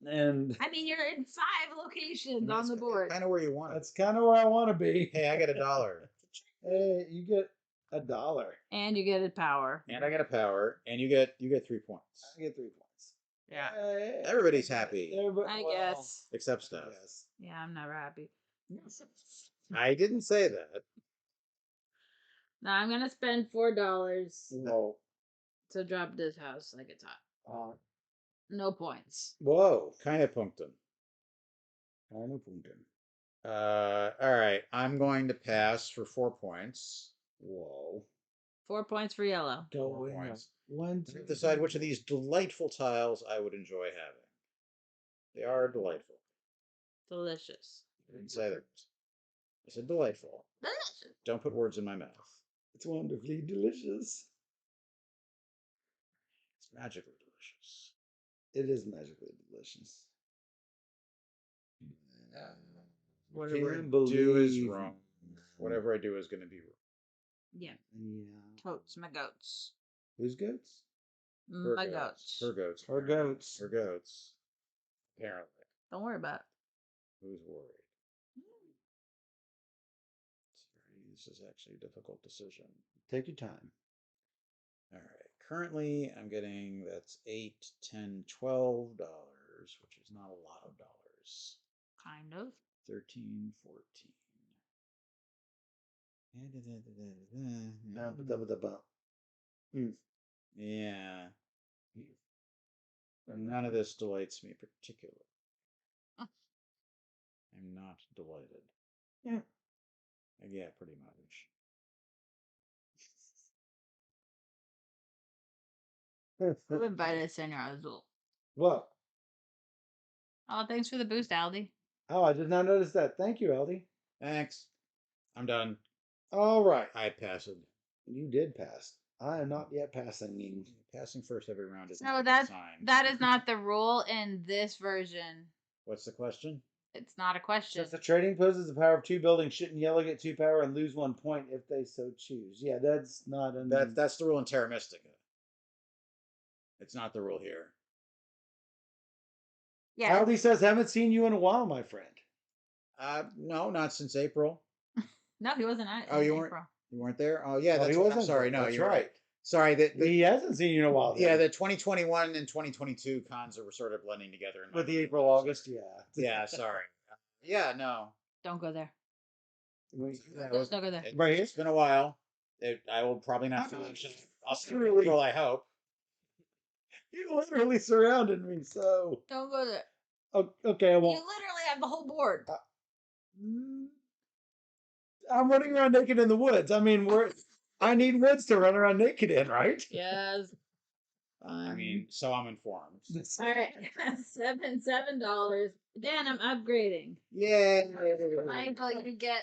and I mean, you're in 5 locations on the board. Kind of where you want it. that's kind of where I want to be. Hey, I get $1. Hey, you get $1. And you get a power. And I get a power, and you get 3 points. I get 3 points. Yeah. Hey, Everybody's happy. I guess. Except Steph. Yes. Yeah, I'm never happy. I didn't say that. Now I'm gonna spend $4 Whoa. to drop this house like it's hot. Uh, No points. whoa. Kind of pumpkin. Kind of pumpkin. All right. I'm going to pass for 4 points. Whoa. 4 points for yellow. Go 4 in. points. One, I two, have to decide which of three. these delightful tiles I would enjoy having. They are delightful. Delicious. I didn't say that. I said delightful. Delicious. Don't put words in my mouth. It's wonderfully delicious. It's magically delicious. It is magically delicious. Whatever I Can't do is believe- wrong. Whatever I do is going to be wrong. Yeah. Yeah. Totes, my goats. Whose goats? Her My goats. goats. Her goats. Her apparently. goats. Her goats. Apparently. Don't worry about it. Who's worried? This is actually a difficult decision. Take your time. All right. Currently, I'm getting that's $8, $10, $12, which is not a lot of dollars. Kind of. 13, 14. Yeah. None of this delights me particularly. I'm not delighted. Yeah, pretty much. Who invited Senor Azul? What? Oh, thanks for the boost, Aldi. Oh, I did not notice that. Thank you, Aldi. Thanks. I'm done. All right. I passed. You did pass. I am not yet passing. Passing first every round is No, not a that sign. that is not the rule in this version. What's the question? It's not a question. Since the trading possesses the power of 2 buildings, shouldn't yellow get 2 power and lose 1 point if they so choose? Yeah, that's not an. That's the rule in Terra Mystica. It's not the rule here. Yeah. Aldi says, haven't seen you in a while, my friend. No, not since April. No, he wasn't at. Oh, in you weren't. April. You weren't there. Oh, yeah, Oh, that's he right. I'm wasn't sorry. there. No, That's you're right. right. Sorry. He hasn't seen you in a while. Then. Yeah, the 2021 and 2022 cons were sort of blending together. In With my the mind. April, August, yeah. Yeah, sorry. Yeah, no. Don't go there. That was- Don't go there. Right here? It's been a while. I will probably not finish it. I'll see you in Really? April, I hope. You literally surrounded me, so. Don't go there. Oh, okay, I You won't. literally have the whole board. I'm running around naked in the woods. I mean, I need woods to run around naked in, right? Yes. I mean, so I'm informed. All right. $7. Dan, I'm upgrading. Yeah. Michael, you get.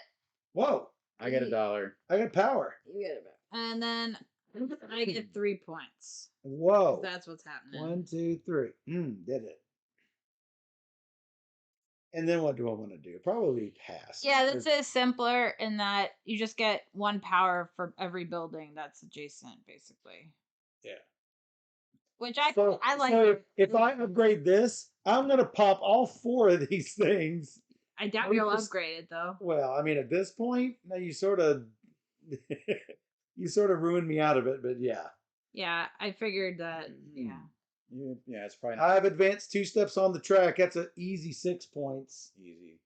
Whoa, I get $1. I got power. You get it back. And then I get 3 points. Whoa. That's what's happening. 1, 2, 3. Did it. And then what do I want to do? Probably pass. Yeah, this is simpler in that you just get 1 power for every building that's adjacent, basically. Yeah. Which So, I like. so if I upgrade this, I'm going to pop all 4 of these things. I doubt you'll upgrade it though. Well, I mean, at this point, now you sort of ruined me out of it, but yeah. Yeah, I figured that. Yeah. Yeah, it's probably not I've advanced 2 steps on the track. That's an easy 6 points, easy.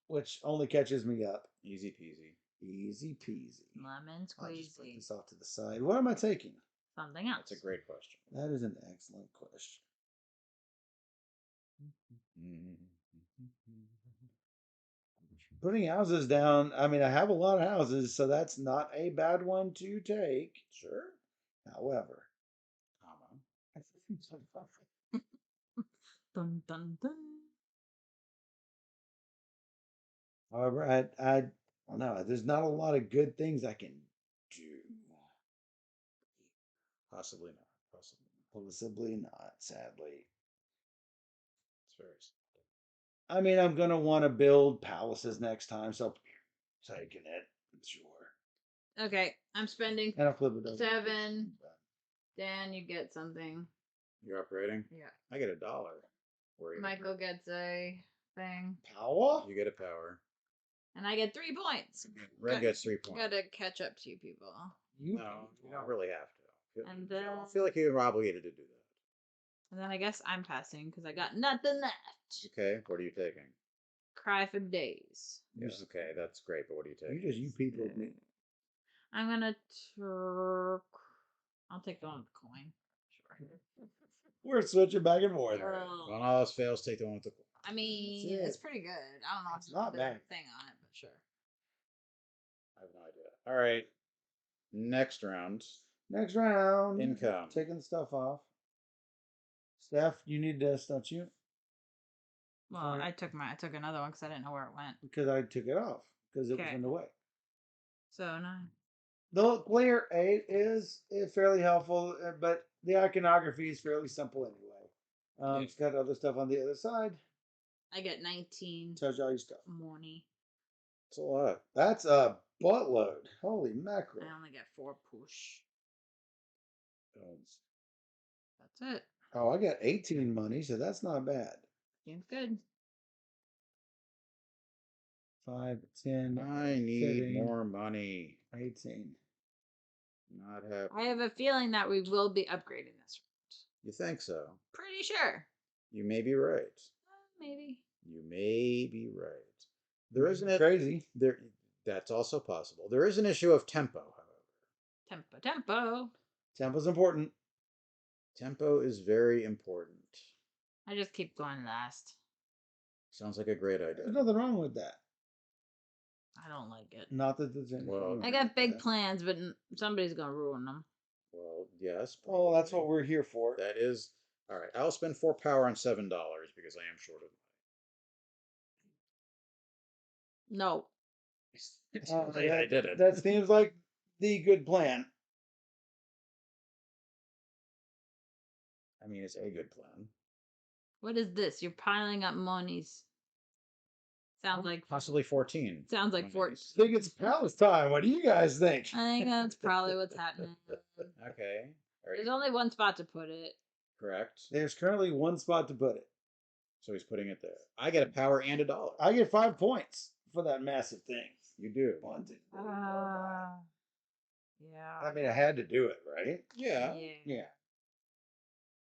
which only catches me up. Easy peasy. Easy peasy. Lemon I'll just put squeezy. this off to the side. What am I taking? Something else. That's a great question. That is an excellent question. Putting houses down, I mean, I have a lot of houses, so that's not a bad one to take. Sure. However, Dun, dun, dun. however, I don't know. There's not a lot of good things I can do. Possibly not. Possibly not. Possibly not, sadly. It's very sad. I mean, I'm gonna want to build palaces next time, so taking it, sure. Okay, I'm spending And I'll flip it over. 7. Dan, you get something. You're upgrading? Yeah. I get $1. Where are you? Michael gets a thing. Power? You get a power. And I get 3 points. Red gets 3 points. Gotta catch up to you people. No, you don't really have to. And I then, don't feel like you're obligated to do that. and then I guess I'm passing because I got nothing left. Okay, what are you taking? Cry for days. Yes, okay, that's great, but what are you taking? You people me. I'm gonna I'll take the one with the coin. Sure. We're switching back and forth. Oh. When all else fails, take the one with the. I mean, That's it. it's pretty good. I don't know if It's not the bad. thing on it, but sure. I have no idea. All right. Next round. Next round. Income. Taking the stuff off. Steph, you need this, don't you? Well, Alright. I took another one because I didn't know where it went. Because I took it off because it was Okay. in the way. So 9. The player 8 is fairly helpful, but the iconography is fairly simple anyway. Yeah. It's got other stuff on the other side. I get 19 Tells you all your stuff. money. That's a lot. That's a buttload. Holy mackerel. I only get 4 push. Um, That's it. Oh, I got 18 money, so that's not bad. Seems good. 5, 10, I need 15, more money. 18. Not happy. I have a feeling that we will be upgrading this round. You think so? Pretty sure. You may be right. Maybe. You may be right. There isn't a Crazy. there. That's also possible. There is an issue of tempo, however. Tempo. Tempo's important. Tempo is very important. I just keep going last. Sounds like a great idea. There's nothing wrong with that. I don't like it. Not that there's anything Well, wrong I got with big that. plans, but somebody's gonna ruin them. Well, yes. Oh, that's what we're here for. That is all right. I'll spend 4 power on $7 because I am short of No. money. I did it. That seems like the good plan. I mean, it's a good plan. What is this? You're piling up monies. Sounds like Possibly 14. sounds like 4. I think it's palace time. What do you guys think? I think that's probably what's happening. Okay. All There's right. only one spot to put it. Correct. There's currently one spot to put it. So he's putting it there. I get a power and $1. I get 5 points for that massive thing. You do. 1, 2, 3, 4, 5. Yeah. I mean, I had to do it, right? Yeah. Yeah.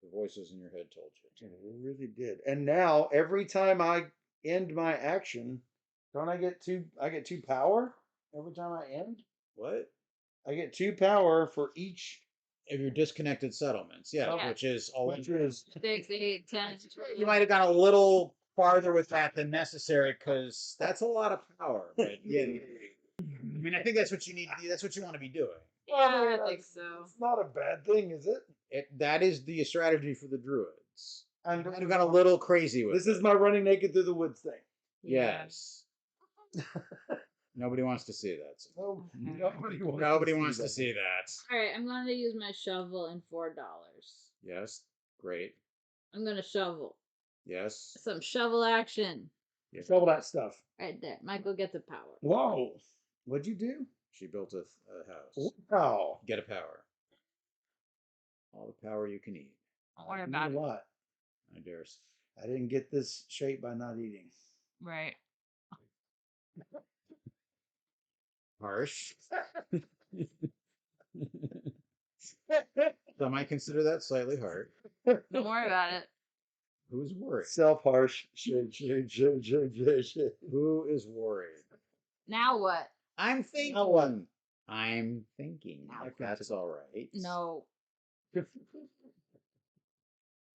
The voices in your head told you. It really did. And now every time I end my action, don't I get 2? I get 2 power every time I end. What? I get 2 power for each. If your disconnected settlements, yeah, Yeah. which is always. Which is 6, 8, 10. You might have gone a little farther with that than necessary because that's a lot of power. But yeah, I mean, I think that's what you need. That's what you want to be doing. Yeah, I think so. It's not a bad thing, is it? That is the strategy for the druids. And You might have gone a little crazy with this it. is my running naked through the woods thing. Yes. Nobody wants to see that. No, Mhm. nobody Wants to see that. All right, I'm going to use my shovel and $4. Yes. Great. I'm going to shovel. Yes. Some shovel action. Yes. Shovel that stuff. Right there. Michael gets a power. Whoa. What'd you do? She built a house. Wow. Get a power. All the power you can eat. Don't worry Not about a it. lot. I dare say. I didn't get this shape by not eating. Right. Harsh. Some might consider that slightly hard. Don't worry about it. Who's worried? Self-harsh. Who is worried? Now what? I'm thinking. Now what? I'm thinking. Now If that's all right. No.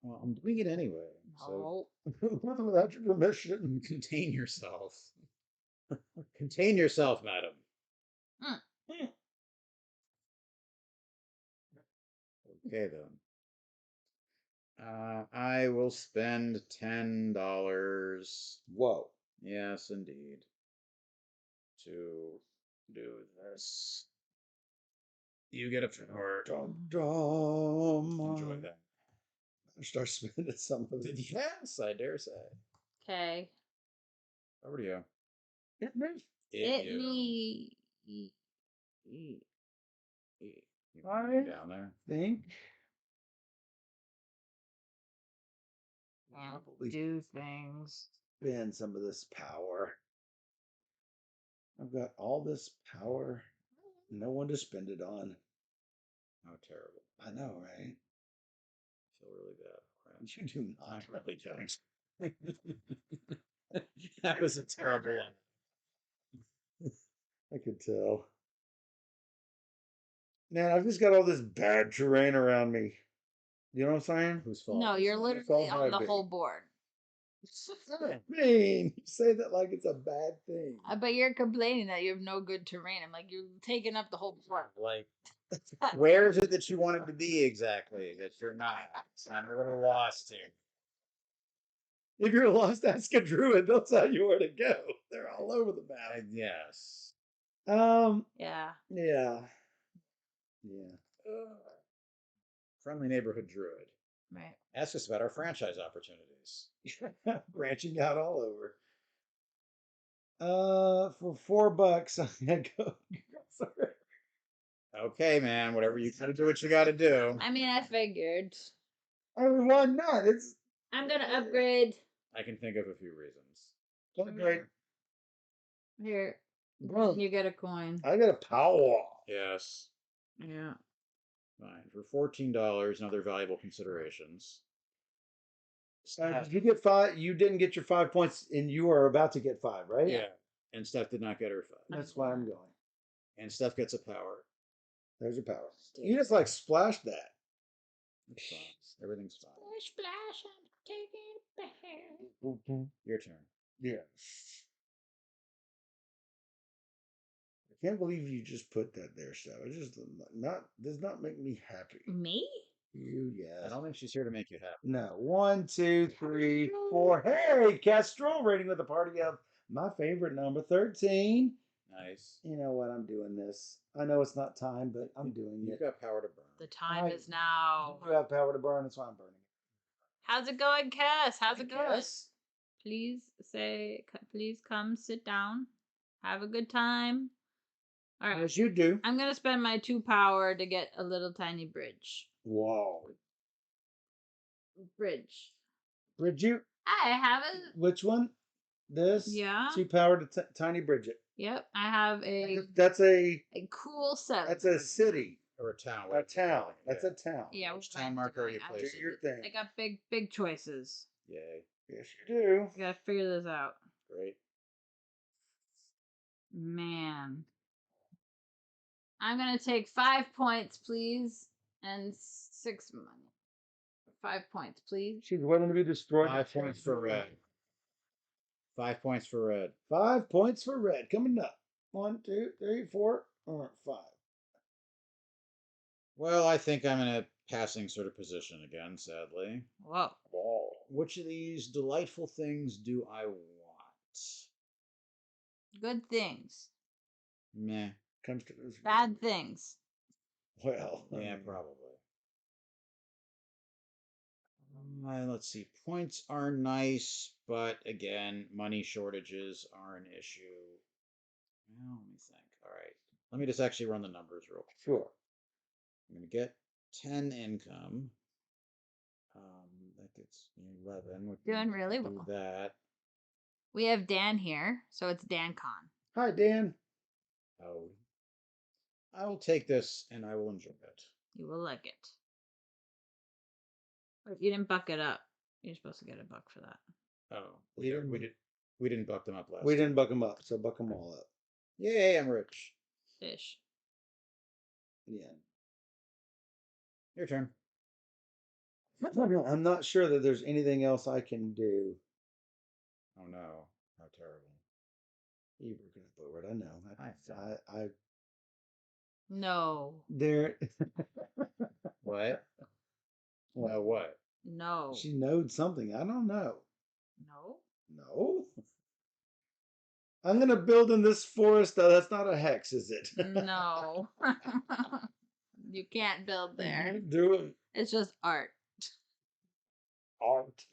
Well, I'm doing it anyway. So No. Without your permission. contain yourself. Contain yourself, madam. Okay then. I will spend $10. Whoa. Yes, indeed. To do this. You get a power. Dum, dum. Enjoy that. Start spending some of it. Yes, I dare say. Okay. Over to you. Hit me. Hit you. me. You I down there. think. Can't Probably do things. spend some of this power. I've got all this power. No one to spend it on. How terrible. I know, right? I feel really bad. You do I not. really don't. That was a terrible one. I could tell. Man, I've just got all this bad terrain around me. You know what I'm saying? Whose fault? No, you're is it? literally all on the my whole board. mean, you say that like it's a bad thing. But you're complaining that you have no good terrain. I'm like, you're taking up the whole front. Like, where is it that you want it to be exactly that you're not? I'm a little lost here. If you're lost, ask a druid. They'll tell you where to go. They're all over the map. Yes. Yeah. Yeah. Yeah. Friendly neighborhood druid. Right. Ask us about our franchise opportunities. Branching out all over. For $4, I'm gonna go. Sorry. Okay, man. Whatever you gotta do, what you gotta do. I mean, I figured. I mean, why not? It's I'm gonna upgrade. I can think of a few reasons. great. Here, Bro, you get a coin. I got a power. Yes. Yeah. Fine. For $14 and other valuable considerations. Did you get 5? You didn't get your 5 points, and you are about to get 5, right? Yeah. And Steph did not get her 5. That's why I'm going. And Steph gets a power. There's your power. You just like splashed that. It's fine. Everything's fine. Splash, I'm taking it back. Your turn. Yeah. I can't believe you just put that there, Steph. It just does not make me happy. Me? You, I yes. don't think she's here to make you happy. No. 1, 2, 3, 4. Hey, Castrol rating with a party of my favorite number 13. Nice. You know what? I'm doing this. I know it's not time, but I'm doing You've it. got power to burn. The time I is now. You have power to burn. That's why I'm burning it. How's it going, Cass? How's it going? Yes. Please please come sit down. Have a good time. All right. As you do. I'm gonna spend my 2 power to get a little tiny bridge. Wow. Bridge. Bridget, I have a. which one? This? Yeah. 2 power to Tiny Bridget. Yep. I have That's a cool set. that's a city. Or a town. A town. That's a town. Yeah. Which town marker are you Do placing? your thing. I got big choices. Yay. Yes, you do. I gotta figure this out. Great. Man. I'm gonna take 5 points, please, and 6 money. 5 points, please. She's willing to be destroyed. 5 points for red. 5 points for red. 5 points for red. Coming up. 1, 2, 3, 4, 5. Well, I think I'm in a passing sort of position again, sadly. Whoa. Wow. Which of these delightful things do I want? Good things. Meh. Comes to this. Bad things. Well, Yeah, probably. Let's see. Points are nice, but again, money shortages are an issue. Well, let me think. All right. Let me just actually run the numbers real quick. Sure. I'm going to get 10 income. That gets 11. We can Doing really do well. that. We have Dan here, so it's Dan Con. Hi, Dan. Oh, I will take this and I will enjoy it. You will like it. But you didn't buck it up. You're supposed to get a buck for that. Oh, We didn't- we didn't buck them up last. We time. didn't buck them up, so buck them all up. Yay! I'm rich. Fish. Yeah. Your turn. I'm not sure that there's anything else I can do. Oh no! How terrible. You were gonna forward. I know. I No. there. What? Well, What? No. she knowed something. I don't know. No. No. I'm gonna build in this forest. That's not a hex, is it? No. You can't build there. Do it. It's just art. Art.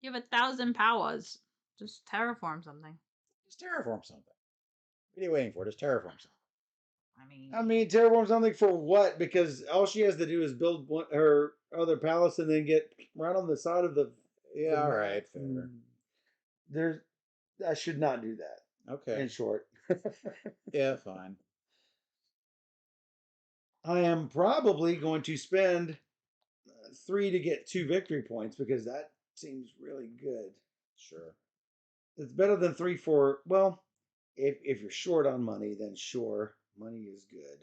You have 1,000 powers. Just terraform something. Just terraform something. What are you waiting for? Just terraform something. I mean, terraform something for what? Because all she has to do is build her other palace and then get right on the side of the. Yeah. All right. Fair. There's. I should not do that. Okay. In short. Yeah. Fine. I am probably going to spend 3 to get 2 victory points because that seems really good. Sure. It's better than 3 for, well, if you're short on money, then sure, money is good.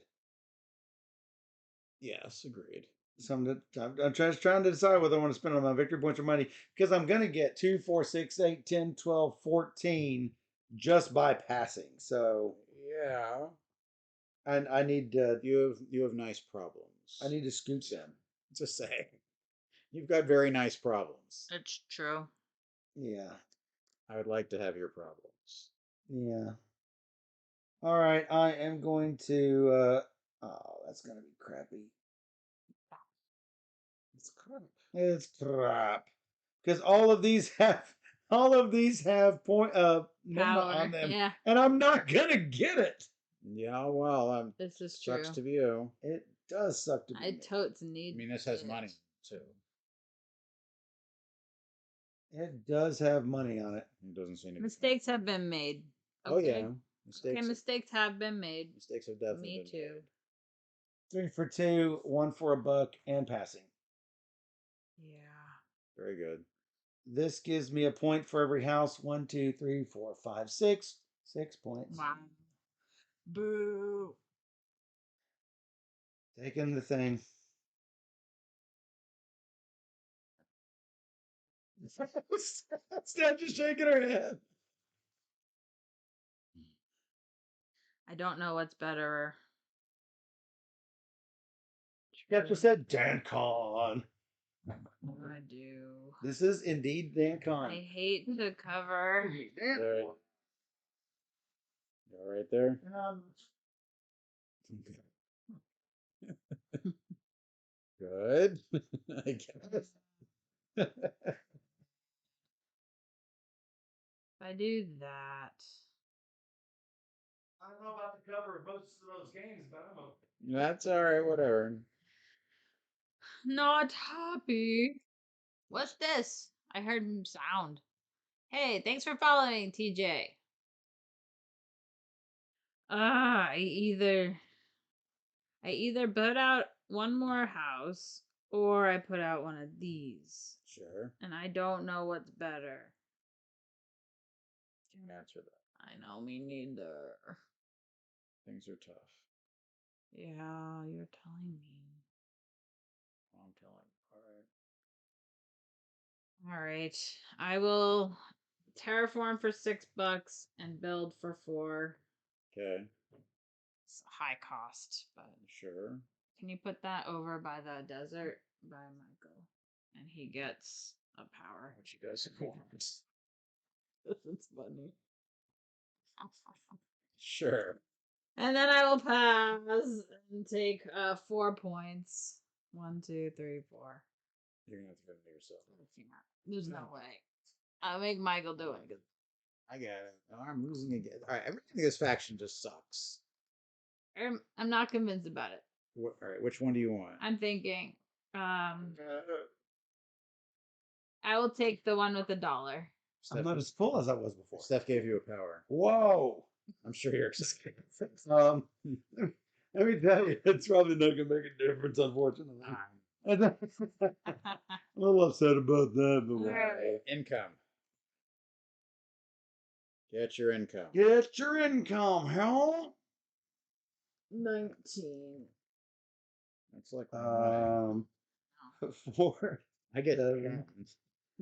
Yes. Agreed. So I'm just trying to decide whether I want to spend on my victory points or money because I'm going to get 2, 4, 6, 8, 10, 12, 14 just by passing. So Yeah. I need to You have nice problems. I need to scoot them. Just say. You've got very nice problems. It's true. Yeah. I would like to have your problems. Yeah. All right. I am going to. Oh, that's going to be crappy. It's crap. It's crap because all of these have mana Power. on them, Yeah, and I'm not gonna get it. Yeah, well, this is sucks true. to be you. It does suck to be I me. totes I need. mean, this has it. money too. It does have money on it. It doesn't seem to be. Mistakes have been made. Oh Okay? yeah, Okay, mistakes have been made. mistakes have definitely Me been too. made. 3 for 2, 1 for a buck, and passing. Yeah. Very good. This gives me a point for every house. 1, 2, 3, 4, 5, 6. 6 points. Wow. Boo. Taking the thing. Steph just shaking her head. I don't know what's better. Steph just said DanCon. I do. This is indeed DanCon. I hate to cover. There. You're right there. Good. I guess. If I do that. I don't know about the cover of most of those games, but I'm okay. That's all right. Whatever. Not happy. What's this? I heard sound. Hey, thanks for following, TJ. I either put out one more house or I put out one of these. Sure. And I don't know what's better. Can't answer that. I know, me neither. Things are tough. Yeah, you're telling me. I'm telling you. All right. I will terraform for $6 and build for 4. Okay. It's a high cost, but Sure. can you put that over by the desert by Michael? And he gets a power. What you guys want? It's funny. Sure. And then I will pass and take 4 points. 1, 2, 3, 4. You're gonna have to go to yourself. There's no way. I'll make Michael do it. I get it. Oh, I'm losing again. All right, everything in this faction just sucks. I'm not convinced about it. All right, which one do you want? I'm thinking. I will take the one with $1. I'm not as full as I was before. Steph gave you a power. Whoa. I'm sure you're excited. Let me tell you, it's probably not going to make a difference, unfortunately. I'm a little upset about that. But Alright. Income. Get your income. Get your income, hell. 19. That's like 4. I get 7.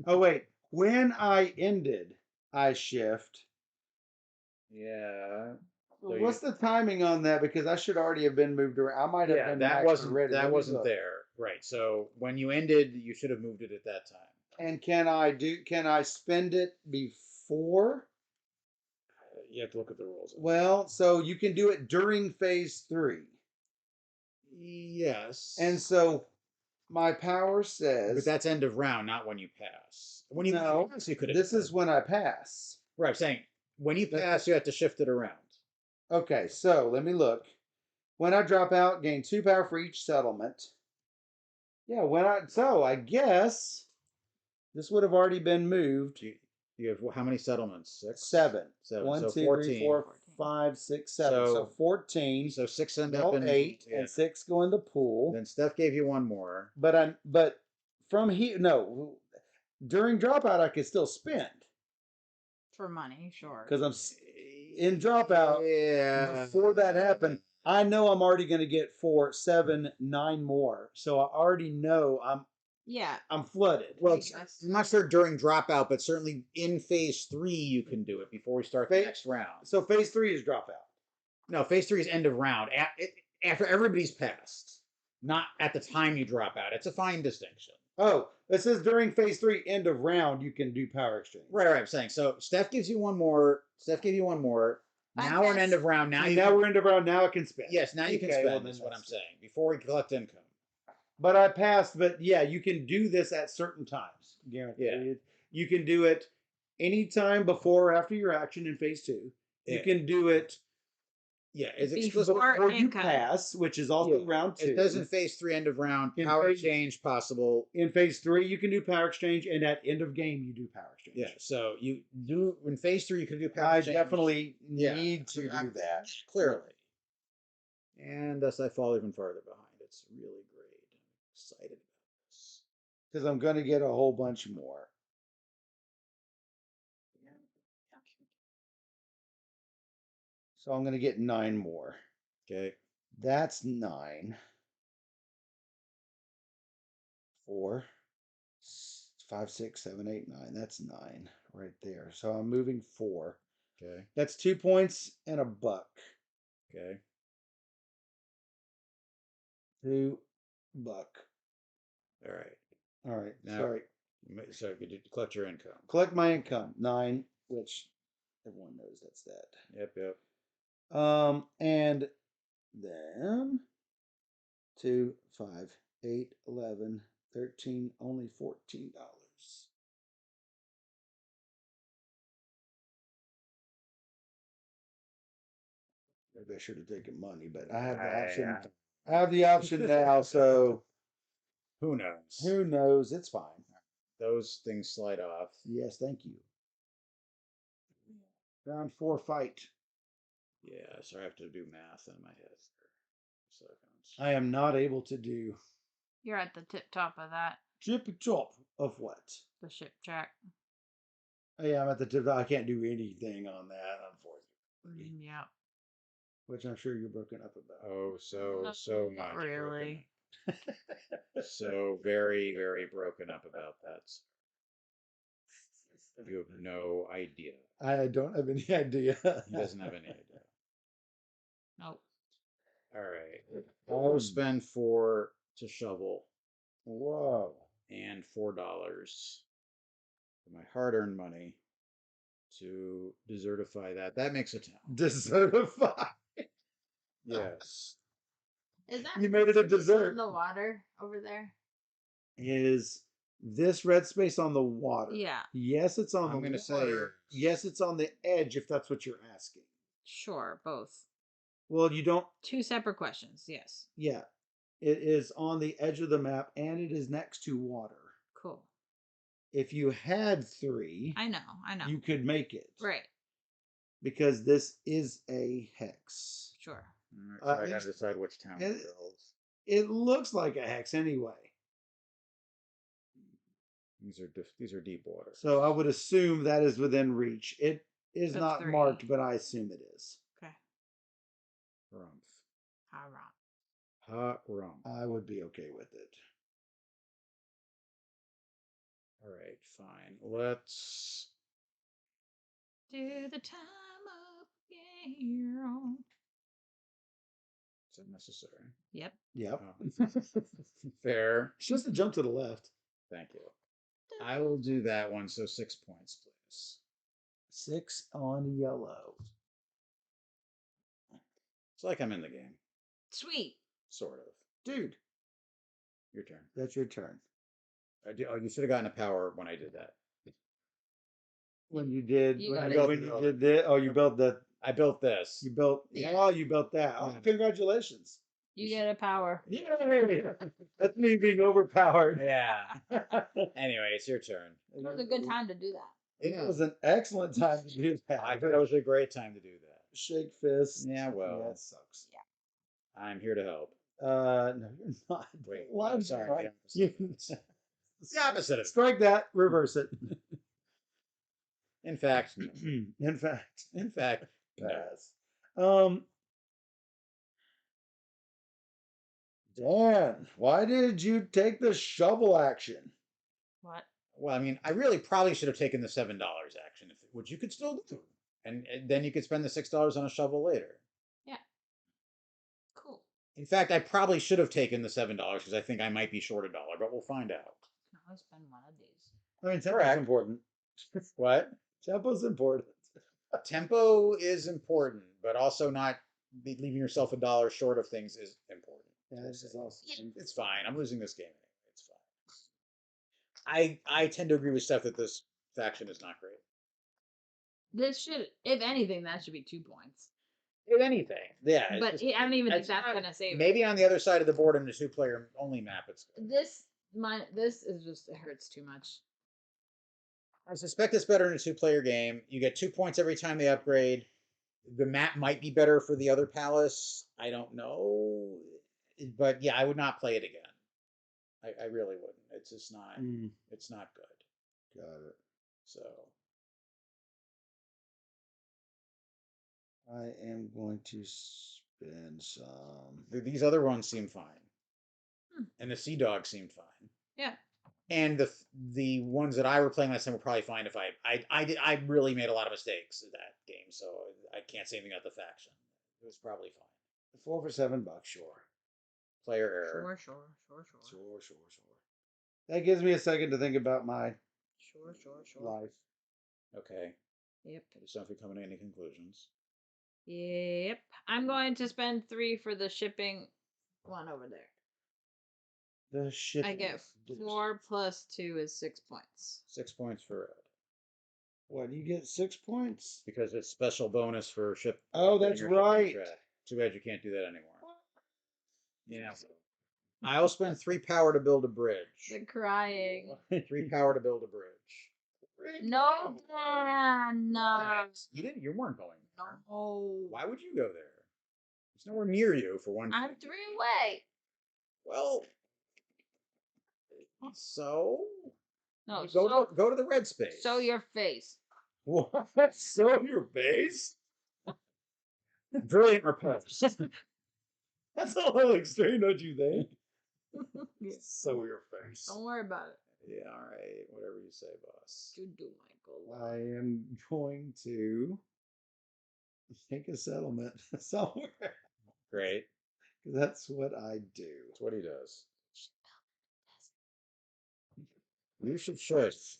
Oh wait, when I ended, I shift. Yeah. So What's the timing on that? Because I should already have been moved around. I might have been that maxed wasn't already. that Let me wasn't look. there. Right. So when you ended, you should have moved it at that time. And can I spend it before? You have to look at the rules. Well, so you can do it during phase 3. Yes. And so my power says. But that's end of round, not when you pass. When you pass, you could have. This is when I pass. Right. I'm saying when you pass, you have to shift it around. Okay, so let me look. When I drop out, gain 2 power for each settlement. Yeah, I guess this would have already been moved. You have how many settlements? 6? 7. 7. 1, So 2, 14. 3, 4, 5, 6, 7. So 14. So 6 end up in 8 and 6 go in the pool. Then Steph gave you one more. But from here, no. During dropout, I could still spend. For money, sure. Because I'm in dropout. Yeah. Before that happened, I know I'm already going to get 4, 7, 9 more. So I already know Yeah. I'm flooded. Well, Yes. I'm not sure during dropout, but certainly in phase 3 you can do it before we start the next round. So phase 3 is dropout. No, phase 3 is end of round after everybody's passed, not at the time you drop out. It's a fine distinction. Oh, it says during phase 3, end of round, you can do power exchange. Right. I'm saying. So Steph gives you one more. Steph gave you one more. Now we're in end of round. Now we're end of round. Now I can spend. Yes, now you can spend. Well, Is what I'm saying. Before we collect income. But I passed. But yeah, you can do this at certain times. Guaranteed. Yeah. You can do it anytime before or after your action in phase 2. You can do it. Yeah, it's Before explicit. Or you pass, which is also round 2. It does in phase 3, end of round. In Power phase- exchange possible. In phase 3, you can do power exchange, and at end of game, you do power exchange. Yeah, so you do in phase 3, you can do power I exchange. definitely need to do that. Clearly. And thus I fall even farther behind. It's really great. I'm excited about this. Because I'm going to get a whole bunch more. So I'm going to get 9 more. Okay. That's 9. 4, 5, 6, 7, 8, 9. That's 9 right there. So I'm moving 4. Okay. That's 2 points and a buck. Okay. 2 buck. All right. All right. Now, Sorry. So you did collect your income. Collect my income. 9, which everyone knows that's that. Yep. And then 2, 5, 8, 11, 13, only $14. Maybe I should have taken money, but I have the option. I have the option now, so Who knows? who knows? It's fine. Those things slide off. Yes, thank you. Round 4 fight. Yeah, so I have to do math in my head for seconds. I am not able to do You're at the tip top of that. tip top of what? The ship track. Oh, yeah, I'm at the tip. I can't do anything on that, unfortunately. Yeah. Which I'm sure you're broken up about. Oh, so much. Not really. So very, very broken up about that. You have no idea. I don't have any idea. He doesn't have any idea. Nope. All right. I'll spend 4 to shovel. Whoa. And $4 for my hard-earned money to desertify that. That makes a town. Desertify. Yes. Is that You made it a dessert. in the water over there? Is this red space on the water? Yeah. Yes, it's on I'm the gonna water. say Yes, it's on the edge, if that's what you're asking. Sure, both. Well, you don't. 2 separate questions. Yes. Yeah. It is on the edge of the map, and it is next to water. Cool. If you had 3, I know. you could make it. Right. Because this is a hex. Sure. So I gotta decide which town to build. It looks like a hex anyway. These are deep water. So I would assume that is within reach. It is Of not 3. marked, but I assume it is. Okay. Rumpf. All right. Hot rump. I would be okay with it. All right, fine. Let's Do the time of year. Is that necessary? Yep. Yep. Fair. It's just a jump to the left. Thank you. I will do that one. So 6 points, please. 6 on yellow. It's like I'm in the game. Sweet. Sort of. Dude, Your turn. that's your turn. You should have gotten a power when I did that. When you did, You when got you did this, oh, you built the, I built this. you built, Yeah. oh, you built that. Oh, congratulations. You get a power. Yay! That's me being overpowered. Yeah. Anyway, it's your turn. It was a good time to do that. It was an excellent time to do that. I thought it was a great time to do that. Shake fists. Yeah, well. Yeah, it sucks. I'm here to help. No, you're not. Wait, Why I'm would sorry. you- The opposite of it. Strike that. Reverse it. In fact, In fact, no. pass. Um. Dan, why did you take the shovel action? What? Well, I mean, I really probably should have taken the $7 action, which you could still do, and then you could spend the $6 on a shovel later. Yeah. Cool. In fact, I probably should have taken the $7 because I think I might be short $1, but we'll find out. Can always spend one of these. I mean, tempo's Correct. important. What? Tempo's important. Tempo is important, but also not leaving yourself $1 short of things is important. Yeah, this is awesome. It's fine. I'm losing this game anyway. It's fine. I tend to agree with Steph that this faction is not great. This should, if anything, that should be 2 points. If anything, yeah. But I don't even think it's that's not- gonna save it. Maybe on the other side of the board in the 2-player only map, it's good. This is just, it hurts too much. I suspect it's better in a 2-player game. You get 2 points every time they upgrade. The map might be better for the other palace. I don't know, but yeah, I would not play it again. I really wouldn't. It's just not. It's not good. Got it. So I am going to spend some. these other ones seem fine, Hmm. and the Sea Dog seemed fine. Yeah. And the ones that I were playing last time were probably fine. If I really made a lot of mistakes in that game, so I can't say anything about the faction. It was probably fine. 4 for $7, sure. Player error. Sure. That gives me a second to think about my Sure. life. Okay. Yep. Just don't be coming to any conclusions. Yep. I'm going to spend 3 for the shipping one over there. The ship. I get 4 plus 2 is 6 points. 6 points for red. What, you get 6 points? Because it's special bonus for ship. Oh, that's your shipping right. track. Too bad you can't do that anymore. Yeah. I'll spend 3 power to build a bridge. The crying. 3 power to build a bridge. No, Dan. No. You weren't going there. No. Why would you go there? It's nowhere near you for one. I'm 3 away. Well, so No, go to the red space. show your face. What? So your base? Brilliant repulse. That's a little extreme, don't you think? So your face. Don't worry about it. Yeah, all right. Whatever you say, boss. You do, Michael. I am going to make a settlement somewhere. Great. That's what I do. That's what he does. You should shush.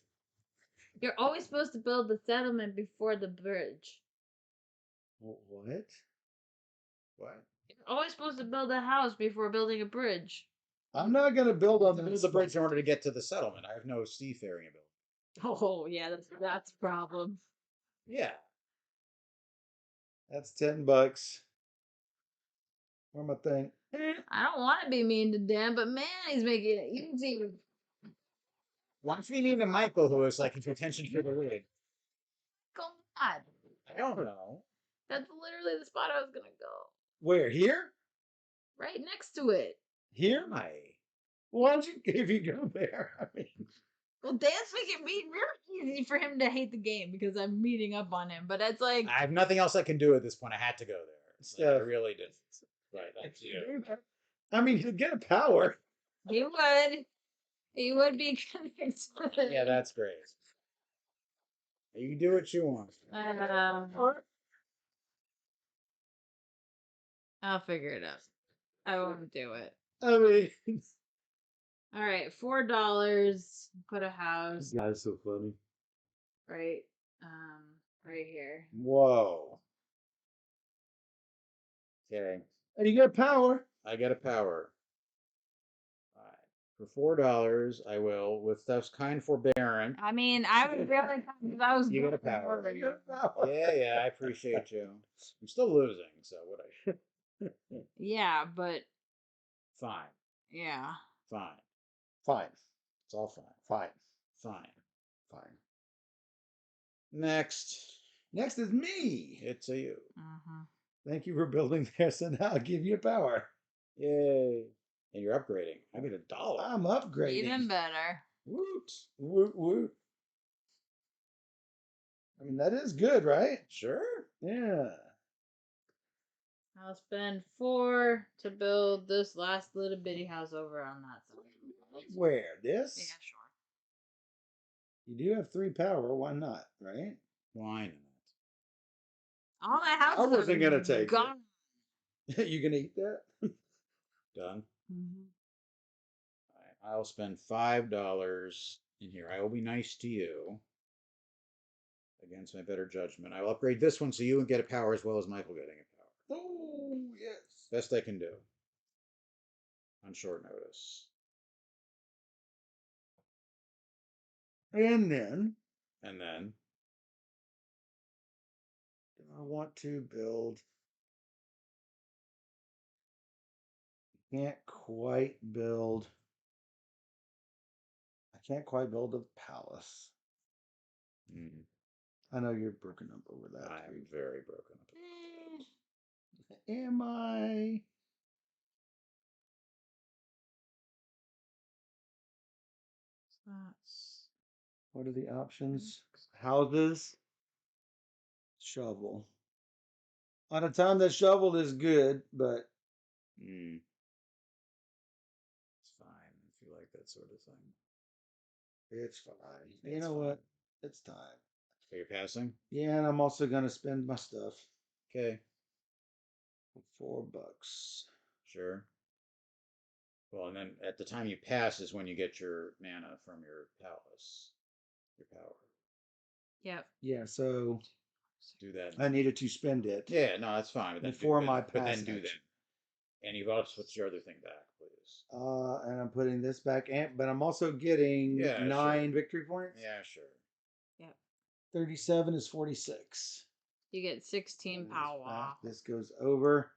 You're always supposed to build the settlement before the bridge. What? What? You're always supposed to build a house before building a bridge. I'm not going to build on Build this the bridge in order to get to the settlement. I have no seafaring ability. Oh, yeah, that's a problem. Yeah. That's $10. Where my thing? I don't want to be mean to Dan, but man, he's making it easy. Why don't you mean to Michael, who is like his attention to the lead? God, I don't know. that's literally the spot I was gonna go. Where? Here? Right next to it. Here? Why? Why don't you, if you go there? I mean, Well, Dan's making me really easy for him to hate the game because I'm meeting up on him. But it's like, I have nothing else I can do at this point. I had to go there. Like, I Steph. really did. Right, that's you. I mean, you get a power. he would. He would be connected. Yeah, that's great. You do what you want. I'll figure it out. I won't do it. I mean, All right, $4. Put a house guy's so funny. right, right here. Whoa. Okay. And you get power. I get a power. Alright. For $4, I will, with Steph's kind forbearance. I mean, I was really because I was. You get a going power. over You you. get power. Yeah, I appreciate you. I'm still losing, so what I Yeah, but fine. yeah. Fine. Fine. It's all fine. Fine. Fine. Fine. Next. Next is me. It's a you. Mm-hmm. Thank you for building there, so now I'll give you power. Yay. And you're upgrading. I get $1. I'm upgrading. Even better. Woot. Woot woot. I mean, that is good, right? Sure. Yeah. I'll spend 4 to build this last little bitty house over on that side. Where? Yeah, This? sure. You do have 3 power. Why not? Right? Why not? All my houses I wasn't are gonna take gone. it. You gonna eat that? Done. Mm-hmm. All right, I'll spend $5 in here. I will be nice to you. Against my better judgment. I will upgrade this one so you can get a power as well as Michael getting a power. Oh, yes. Best I can do. On short notice. And then And then I want to build. Can't quite build. I can't quite build a palace. I know you're broken up over that. I am too. very broken up. Am I? That's What are the options? Houses. Shovel. On a time that shovel is good, but It's fine if you like that sort of thing. it's fine. You It's know fine. what? It's time. So you're passing? Yeah, and I'm also gonna spend my stuff. Okay. $4. Sure. Well, and then at the time you pass is when you get your mana from your palace. Your power. Yep. Yeah, so Do that. I needed to spend it. Yeah, no, that's fine. But then Before do, my but then do passage. that. And you've also put your other thing back, please. And I'm putting this back, but I'm also getting Yeah, 9 sure. victory points. Yeah, sure. Yep. 37 is 46. You get 16 power. This goes over.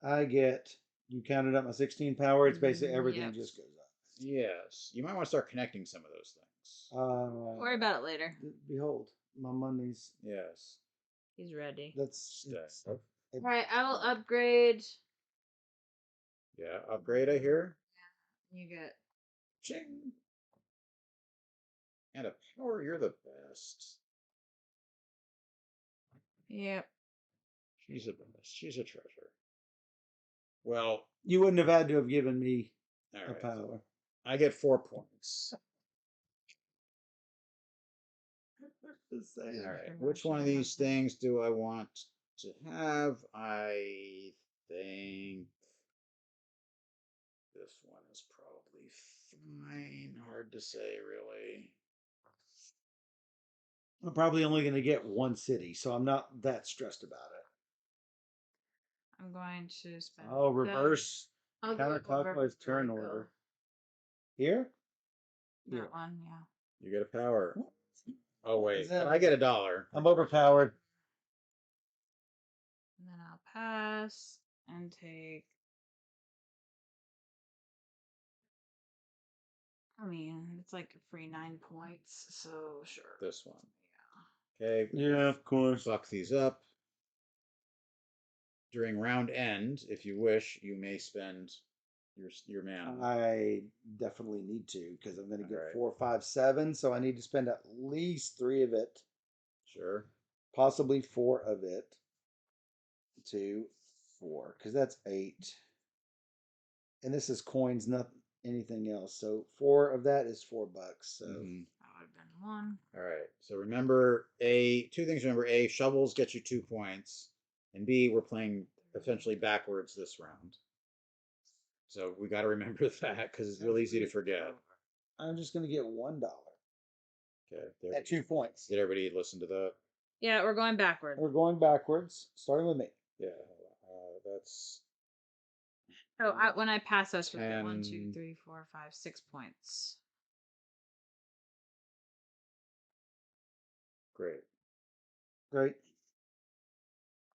I get, you counted up my 16 power. It's basically everything Yep. just goes up. Yes. You might want to start connecting some of those things. Worry about it later. Behold, my money's. Yes. He's ready. That's. All right, I will upgrade. Yeah, upgrade, I hear. You get. Ching. And a power, you're the best. Yep. She's a best. She's a treasure. Well, You wouldn't have had to have given me all a right. power. I get 4 points. All right. Which one of these things do I want to have? I think this one is probably fine. Hard to say, really. I'm probably only going to get 1 city, so I'm not that stressed about it. I'm going to spend. Oh, reverse I'll go counterclockwise turn Michael. order. Here? That Here. one, yeah. You get a power. Oh, wait. that? I get $1. I'm overpowered. And then I'll pass and take. I mean, it's like a free 9 points, so sure. This one. Okay. Yeah, of course. Fuck these up. During round end, if you wish, you may spend your mana. I definitely need to because I'm going to get Alright. 4, 5, 7. So I need to spend at least 3 of it, Sure. possibly 4 of it. 2, 4, because that's 8. And this is coins, not anything else. So 4 of that is $4. So That would have been 1. All right. So remember, two things. Remember, A, shovels get you 2 points, and B, we're playing essentially backwards this round. So we got to remember that because it's real easy to forget. I'm just going to get $1 Okay. at 2 points. Did everybody listen to that? Yeah, we're going backward. We're going backwards, starting with me. Yeah. That's Oh, when I pass, I was supposed to get 1, 2, 10. 3, 4, 5, 6 points. Great. Great.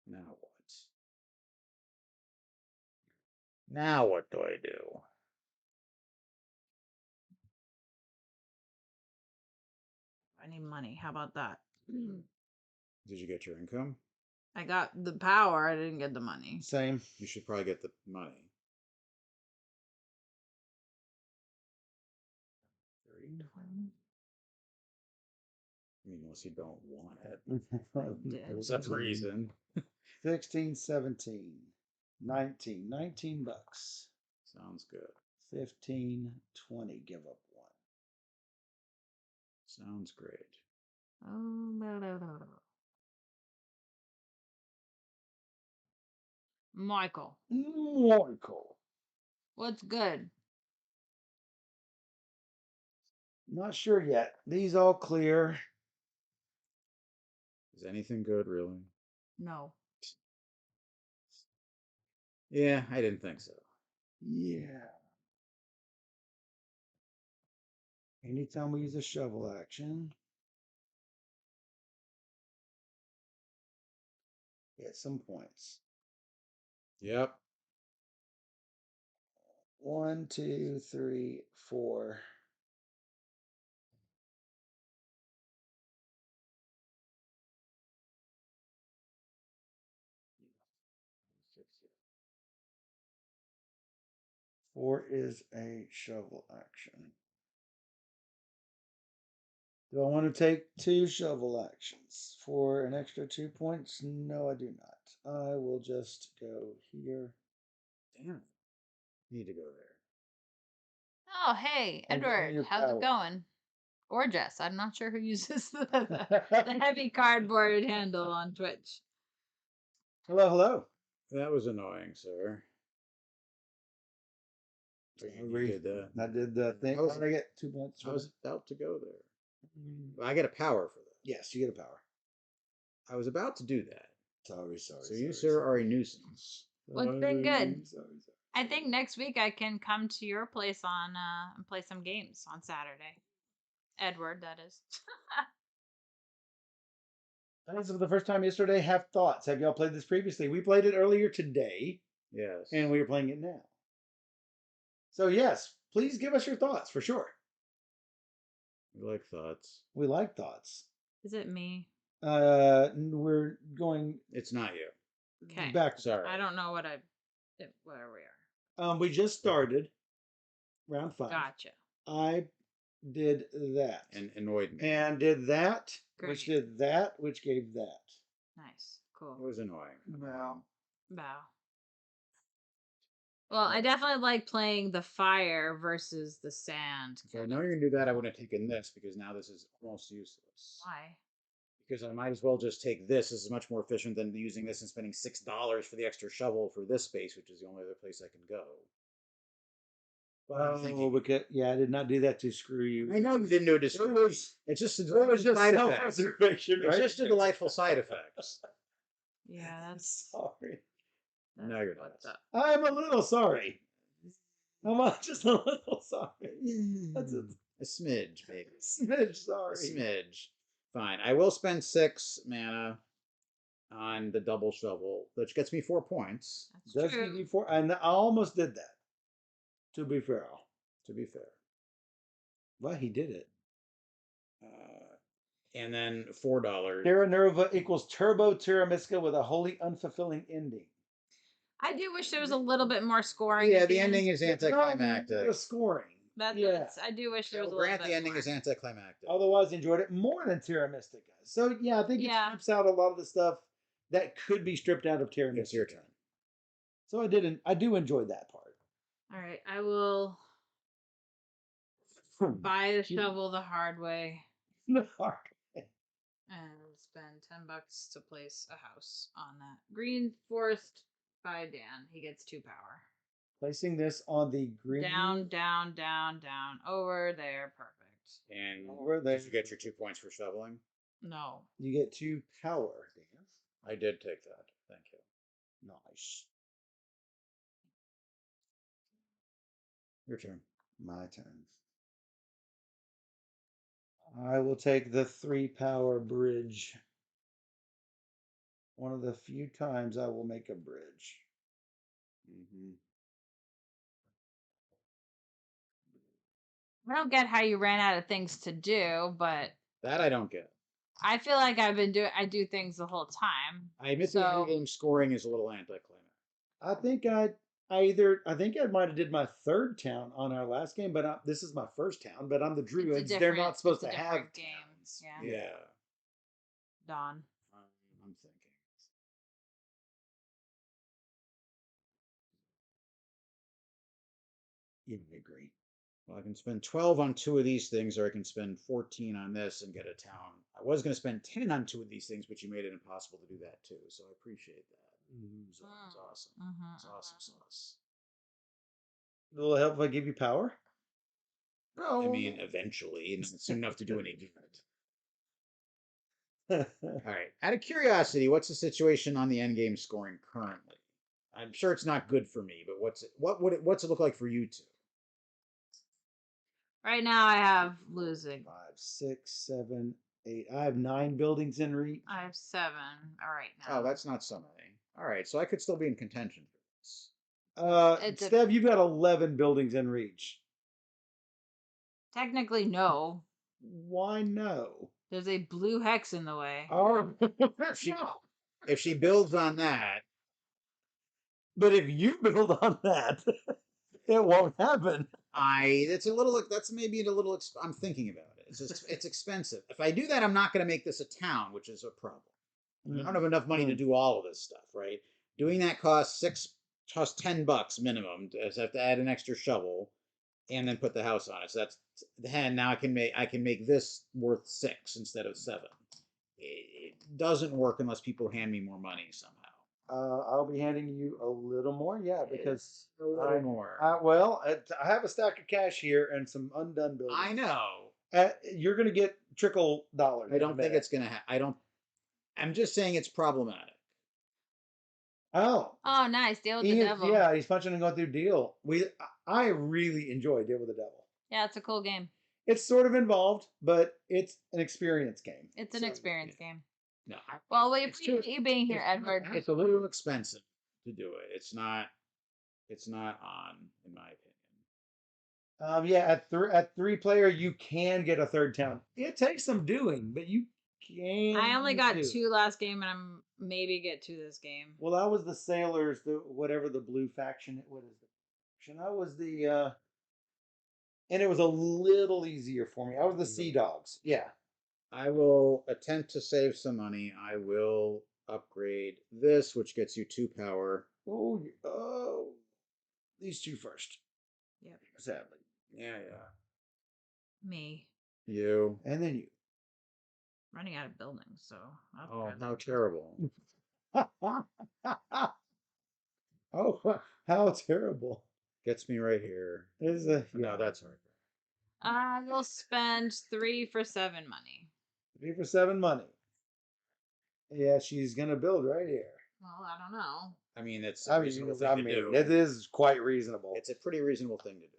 Now what? Now what do I do? I need money. How about that? Did you get your income? I got the power. I didn't get the money. Same. You should probably get the money. 20. I mean, unless you don't want it. I did. There's a reason. 16, 17. 19 bucks. Sounds good. 15, 20. Give up one. Sounds great. Oh, no, no, no, no. Michael, Michael. what's good? Not sure yet. These all clear. Is anything good, really? No. Yeah, I didn't think so. Yeah. Anytime we use a shovel action, get some points. Yep. 1, 2, 3, 4. Four is a shovel action. Do I want to take 2 shovel actions for an extra 2 points? No, I do not. I will just go here. Damn it. Need to go there. Oh, hey, And Edward, your how's it power. going? Or Jess, I'm not sure who uses the heavy cardboard handle on Twitch. Hello, hello. That was annoying, sir. You did that. I did the thing. I was- I get 2 points. I was about to go there. Mm, Well, I get a power for that. Yes, you get a power. I was about to do that. Sorry. So you, sir, are a nuisance. What's been good? Sorry. I think next week I can come to your place on and play some games on Saturday. Edward, that is. This is for the first time yesterday. Have thoughts. Have y'all played this previously? We played it earlier today, Yes. and we are playing it now. So yes, please give us your thoughts for sure. We like thoughts. We like thoughts. Is it me? We're going It's not you. Okay. back. Sorry. I don't know where we are. We just started round 5. Gotcha. I did that And annoyed me. and did that, which Great. did that, which gave that. Nice. It Cool. was annoying. Wow. Bow. Well, I definitely like playing the fire versus the sand. If I know you're gonna do that, I wouldn't have taken this because now this is almost useless. Why? Because I might as well just take this. This is much more efficient than using this and spending $6 for the extra shovel for this space, which is the only other place I can go. But I'm thinking, Because I did not do that to screw you. I know you didn't do it. It's just a side effect. self-preservation, It's right? just a delightful side effect. Yeah, that's Sorry. No, you're not. what's up. I'm a little sorry. I'm just a little sorry. That's a A smidge, baby. smidge A sorry. smidge. Fine. I will spend 6 mana on the double shovel, which gets me 4 points, That's Does true. give you 4, and I almost did that. To be fair, to be fair. well, he did it. And then $4. Terra Nova equals Turbo Tiramiska with a wholly unfulfilling ending. I do wish there was a little bit more scoring. Yeah, at the end. ending is anticlimactic. The scoring. I do wish there was a Grant little the bit ending more. is anticlimactic. Otherwise, enjoyed it more than Terra Mystica. So yeah, I think it Yeah. strips out a lot of the stuff that could be stripped out of Terra Mystica. It's your turn. So I do enjoy that part. All right, I will buy the shovel the hard way The hard. and spend $10 to place a house on that green forest by Dan. He gets 2 power. Placing this on the green. Down, down, down, down. Over there. Perfect. And Over there. did you get your 2 points for shoveling? No. You get 2 power, Dan. I did take that. Thank you. Nice. Your turn. My turn. I will take the 3 power bridge. One of the few times I will make a bridge. I don't get how you ran out of things to do, but That I don't get. I feel like I do things the whole time. I admit So- the game scoring is a little anticlimactic. I think I might have did my 3rd town on our last game, but this is my 1st town. But I'm the druids; they're not supposed to it's a have different game. towns. Yeah. Yeah. Dawn. I'm thinking. agree. Well, I can spend 12 on 2 of these things, or I can spend 14 on this and get a town. I was going to spend 10 on 2 of these things, but you made it impossible to do that too. So I appreciate that. So it's awesome. It's awesome sauce. Will it help if I give you power? I mean, eventually, and soon enough to do any good. All right. Out of curiosity, what's the situation on the end game scoring currently? I'm sure it's not good for me, but what's it look like for you two? Right now, I have losing. 5, 6, 7, 8. I have 9 buildings in reach. I have 7. All right now. Oh, that's not so many. All right, so I could still be in contention for this. Steph, you've got 11 buildings in reach. Technically, no. Why no? There's a blue hex in the way. Oh, If she builds on that, but if you build on that, it won't happen. that's maybe a little. I'm thinking about it. It's expensive. If I do that, I'm not going to make this a town, which is a problem. I don't have enough money to do all of this stuff, right? Doing that costs $10 minimum. I have to add an extra shovel, and then put the house on it. So that's now I can make this worth 6 instead of 7. It doesn't work unless people hand me more money somehow. I'll be handing you a little more, yeah, because a little more. I have a stack of cash here and some undone buildings. I know. You're gonna get trickle dollars. I don't think it's gonna. I'm just saying it's problematic. Oh. Oh, nice. Deal with the devil. Yeah, he's punching and going through deal. I really enjoy Deal with the Devil. Yeah, it's a cool game. It's sort of involved, but it's an experience game. It's an experience game. No. Well, we appreciate you being here, Edward. It's a little expensive to do it. It's not on, in my opinion. Yeah, at 3 player you can get a third town. It takes some doing, but you can. I only got 2 last game, and I'm maybe get 2 this game. Well, I was the sailors, whatever the blue faction. What is the faction? I was the and it was a little easier for me. I was the Sea Dogs. Yeah. I will attempt to save some money. I will upgrade this, which gets you 2 power. Oh, these 2 first. Yep. Sadly. Yeah. Me. You. And then you. Running out of buildings, so. Oh, how terrible. Oh, how terrible. Gets me right here. No, that's hard. I will spend 3 for 7 money. 3 for 7 money. Yeah, she's gonna build right here. Well, I don't know. I mean, it's a reasonable thing to do. It is quite reasonable. It's a pretty reasonable thing to do.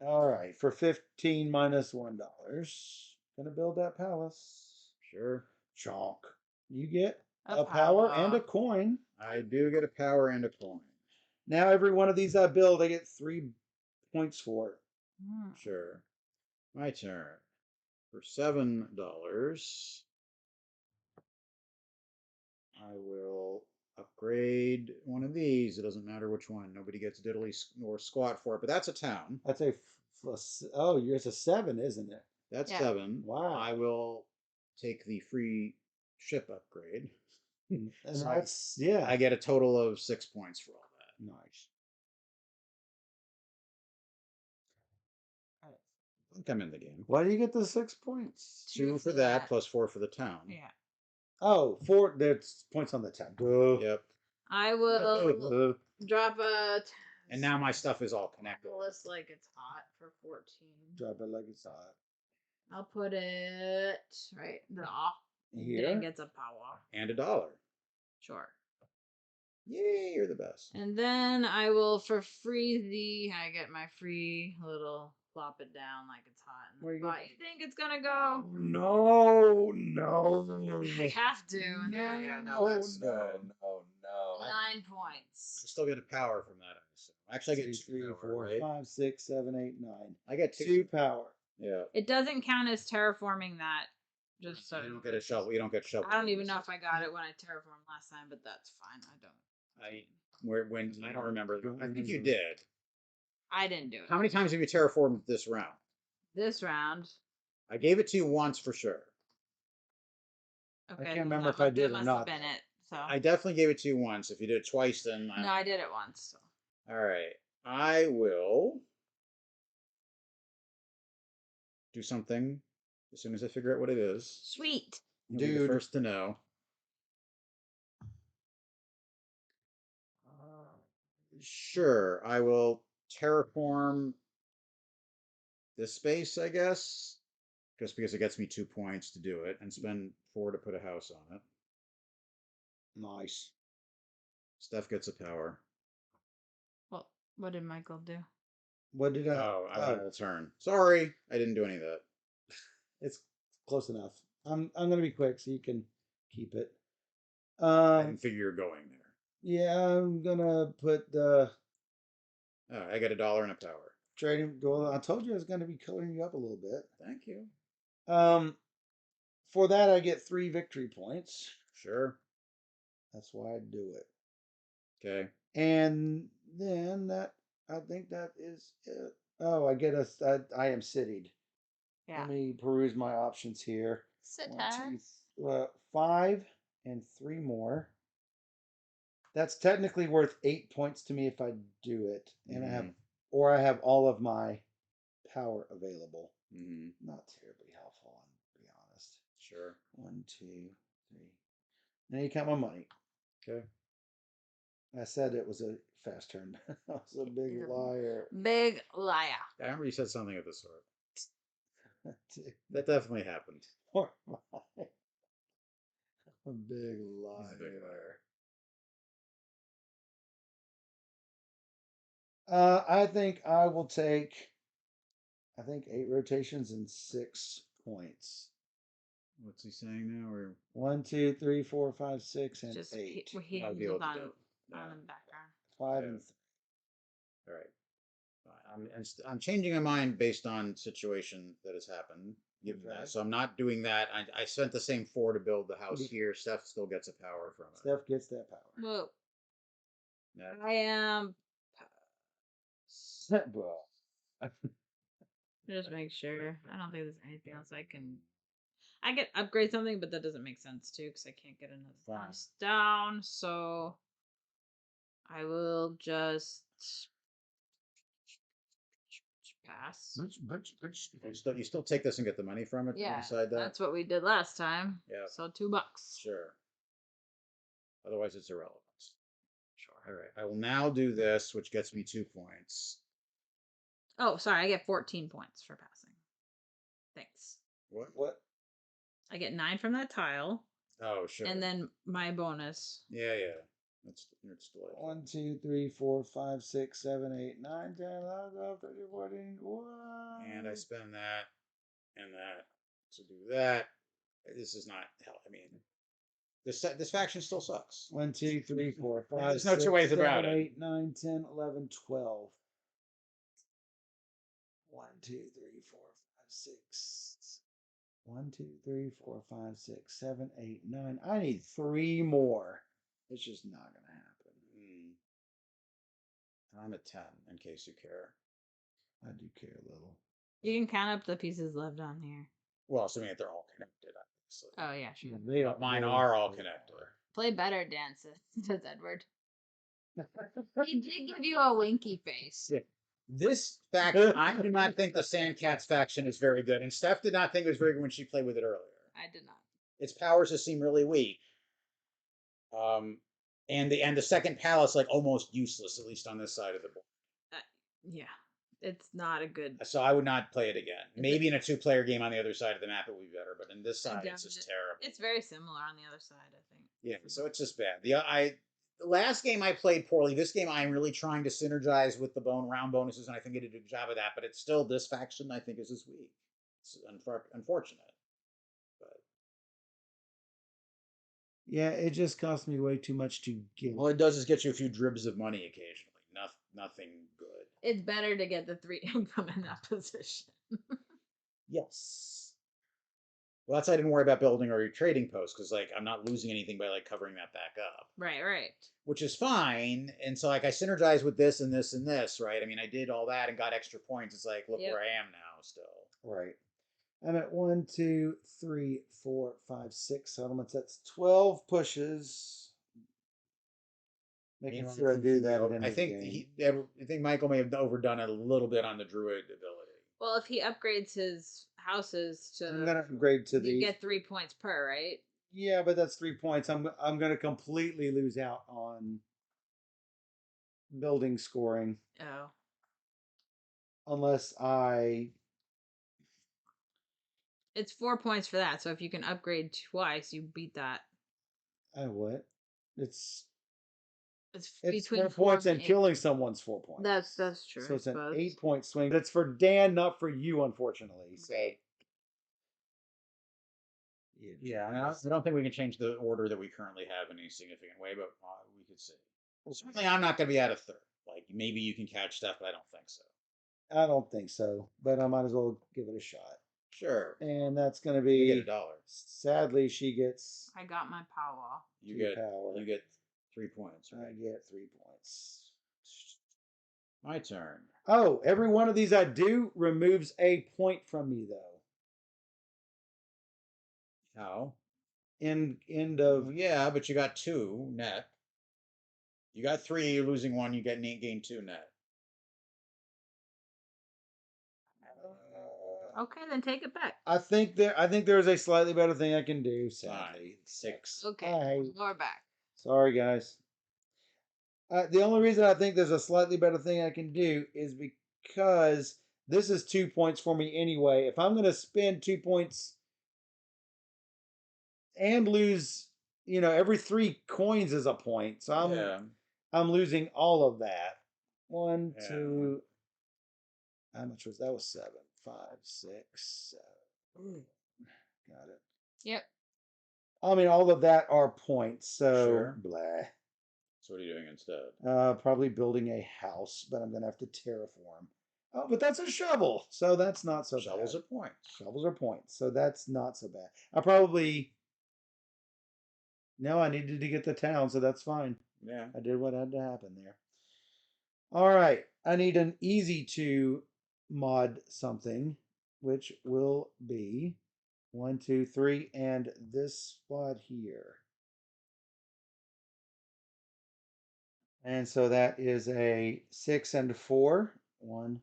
All right, for 15 minus $1, gonna build that palace. Sure. Chonk. You get A power and a coin. I do get a power and a coin. Now every one of these I build, I get 3 points for it. Sure. My turn. For $7, I will upgrade one of these. It doesn't matter which one. Nobody gets diddly nor squat for it, but that's a town. That's it's a 7, isn't it? That's 7. Wow. I will take the free ship upgrade. And So that's I get a total of 6 points for all that. nice. I think I'm in the game. Why do you get the 6 points? 2 for that plus 4 for the town. Yeah. Oh, 4. There's points on the town. Yep. I will drop a. And now my stuff is all connected. List like it's hot for 14. Drop it like it's hot. I'll put it right Here. Dan gets a power. And $1. Sure. Yay, you're the best. And then I will for free I get my free little plop it down like it's hot in Where the you spot. go? You think it's gonna go? No. I have to. No. 9 points. I still get a power from that. Actually, I get 2 3, power, 4, right? 5, 6, 7, 8, 9. I get 2 power. Yeah. It doesn't count as terraforming that. Just so You don't get a shovel. You don't get shovel. I don't even know if I got it when I terraformed last time, but that's fine. I don't. I don't remember. I think you did. I didn't do it. How many times have you terraformed this round? This round. I gave it to you once for sure. Okay. can't remember if I did or not. Been it. So. I definitely gave it to you once. If you did it twice, then No, I did it once. So. All right. I will do something as soon as I figure out what it is. Sweet. You'll be the Dude. first to know. Sure, I will terraform this space, I guess, just because it gets me 2 points to do it, and spend 4 to put a house on it. Nice. Steph gets a power. Well, what did Michael do? What did I? Oh, I went out of turn. Sorry, I didn't do any of that. It's close enough. I'm gonna be quick so you can keep it. I didn't figure you're going there. Yeah, I'm gonna put the Oh, I got $1 and a power. trading. Well, I told you I was gonna be coloring you up a little bit. Thank you. For that I get 3 victory points. Sure. That's why I do it. Okay. And then that I think that is it. Oh, I get I am citied. Yeah. Let me peruse my options here. Sit 5 and 3 more. That's technically worth 8 points to me if I do it, and I have all of my power available. Not terribly helpful, to be honest. Sure. 1, 2, 3. Now you count my money. Okay. I said it was a fast turn. I was a big liar. Big liar. I remember you said something of the sort. 2, That definitely happened. 4, 5. A big liar. He's a big liar. I think I will take. I think 8 rotations and 6 points. What's he saying now? Or 1, 2, 3, 4, 5, 6, and Just 8. he I'll hangs deal with with on the the background. 5 Yeah. and 3. All right. I'm changing my mind based on situation that has happened. Given Okay. that, so I'm not doing that. I spent the same 4 to build the house here. Steph still gets a power from it. Steph gets that power. Whoa. Yeah. I am. Well, Just make sure. I don't think there's anything else I can. I can upgrade something, but that doesn't make sense too because I can't get another house down. So I will just pass. You still take this and get the money from it. Yeah, Inside that. that's what we did last time. Yeah. So $2. Sure. Otherwise, it's irrelevant. Sure. All right. I will now do this, which gets me 2 points. Oh, sorry. I get 14 points for passing. Thanks. What? I get 9 from that tile. Oh, sure. And then my bonus. Yeah. It's delightful. 1, 2, 3, 4, 5, 6, 7, 8, 9, 10, 11, 12, 13, 14. What? And I spend that and that to do that. This is not hell. I mean, this faction still sucks. 1, 2, 3, 4, 5, There's no 6, two ways 7, about it. 8, 9, 10, 11, 12. 1, 2, 3, 4, 5, 6. 1, 2, 3, 4, 5, 6, 7, 8, 9. I need 3 more. It's just not going to happen. I'm at 10, in case you care. I do care a little. You can count up the pieces left on here. Well, assuming that they're all connected, obviously. Oh, yeah, sure. But mine are all connected. Play better, Dan, says Edward. He did give you a winky face. Yeah. This faction, I do not think the Sandcats faction is very good, and Steph did not think it was very good when she played with it earlier. I did not. Its powers just seem really weak. And the second palace like almost useless, at least on this side of the board. Yeah, it's not a good. So I would not play it again. Maybe in a 2-player game on the other side of the map it would be better, but in this side it's just terrible. It's very similar on the other side, I think. Yeah, so it's just bad. The last game I played poorly. This game I'm really trying to synergize with the round bonuses, and I think I did a good job of that. But it's still this faction I think is as weak. It's unfortunate. Yeah, it just cost me way too much to get. All it does is get you a few dribs of money occasionally. Nothing good. It's better to get the 3 income in that position. Yes. Well, that's why I didn't worry about building or trading posts, because like I'm not losing anything by like covering that back up. Right. Which is fine. And so like I synergized with this and this and this, right? I mean, I did all that and got extra points. It's like, look where I am now still. Right. I'm at 1, 2, 3, 4, 5, 6 settlements. That's 12 pushes. Making sure I do that at the end I of the think game. I think Michael may have overdone it a little bit on the druid ability. Well, if he upgrades his houses to, I'm gonna upgrade to you the. get 3 points per, right? Yeah, but that's 3 points. I'm gonna completely lose out on building scoring Oh, unless I. it's 4 points for that. So if you can upgrade twice, you beat that. I what? It's It's it's between 4 points and and 8. killing someone's 4 points. That's true. So I it's an suppose. 8 point swing. But it's for Dan, not for you, unfortunately. So Right. Yeah, I don't think we can change the order that we currently have in any significant way, but we could see. Certainly, I'm not going to be out of third. Like maybe you can catch stuff, but I don't think so. I don't think so, but I might as well give it a shot. Sure. And that's gonna You be get $1. Sadly, she gets I got my power. You two get power. you get 3 points. I Right? get 3 points. My turn. Oh, every one of these I do removes a point from me though. How? End Well, of yeah, but you got 2 net. You got 3. You're losing 1. You get gain 2 net. Okay, then take it back. I think there's a slightly better thing I can do. Sadly, 6. Okay, more back. Sorry, guys. The only reason I think there's a slightly better thing I can do is because this is 2 points for me anyway. If I'm going to spend 2 points and lose, every 3 coins is a point. So I'm losing all of that. One, Yeah. 2. How much was that? Was 7, 5, 6, 7. Got it. Yep. I mean, all of that are points. So Sure. blah. So what are you doing instead? Probably building a house, but I'm gonna have to terraform. Oh, but that's a shovel, so that's not so Shovels bad. are points. Shovels are points, so that's not so bad. No, I needed to get the town, so that's fine. Yeah. I did what had to happen there. All right, I need an easy to mod something, which will be 1, 2, 3, and this spot here. And so that is a 6 and 4. 1,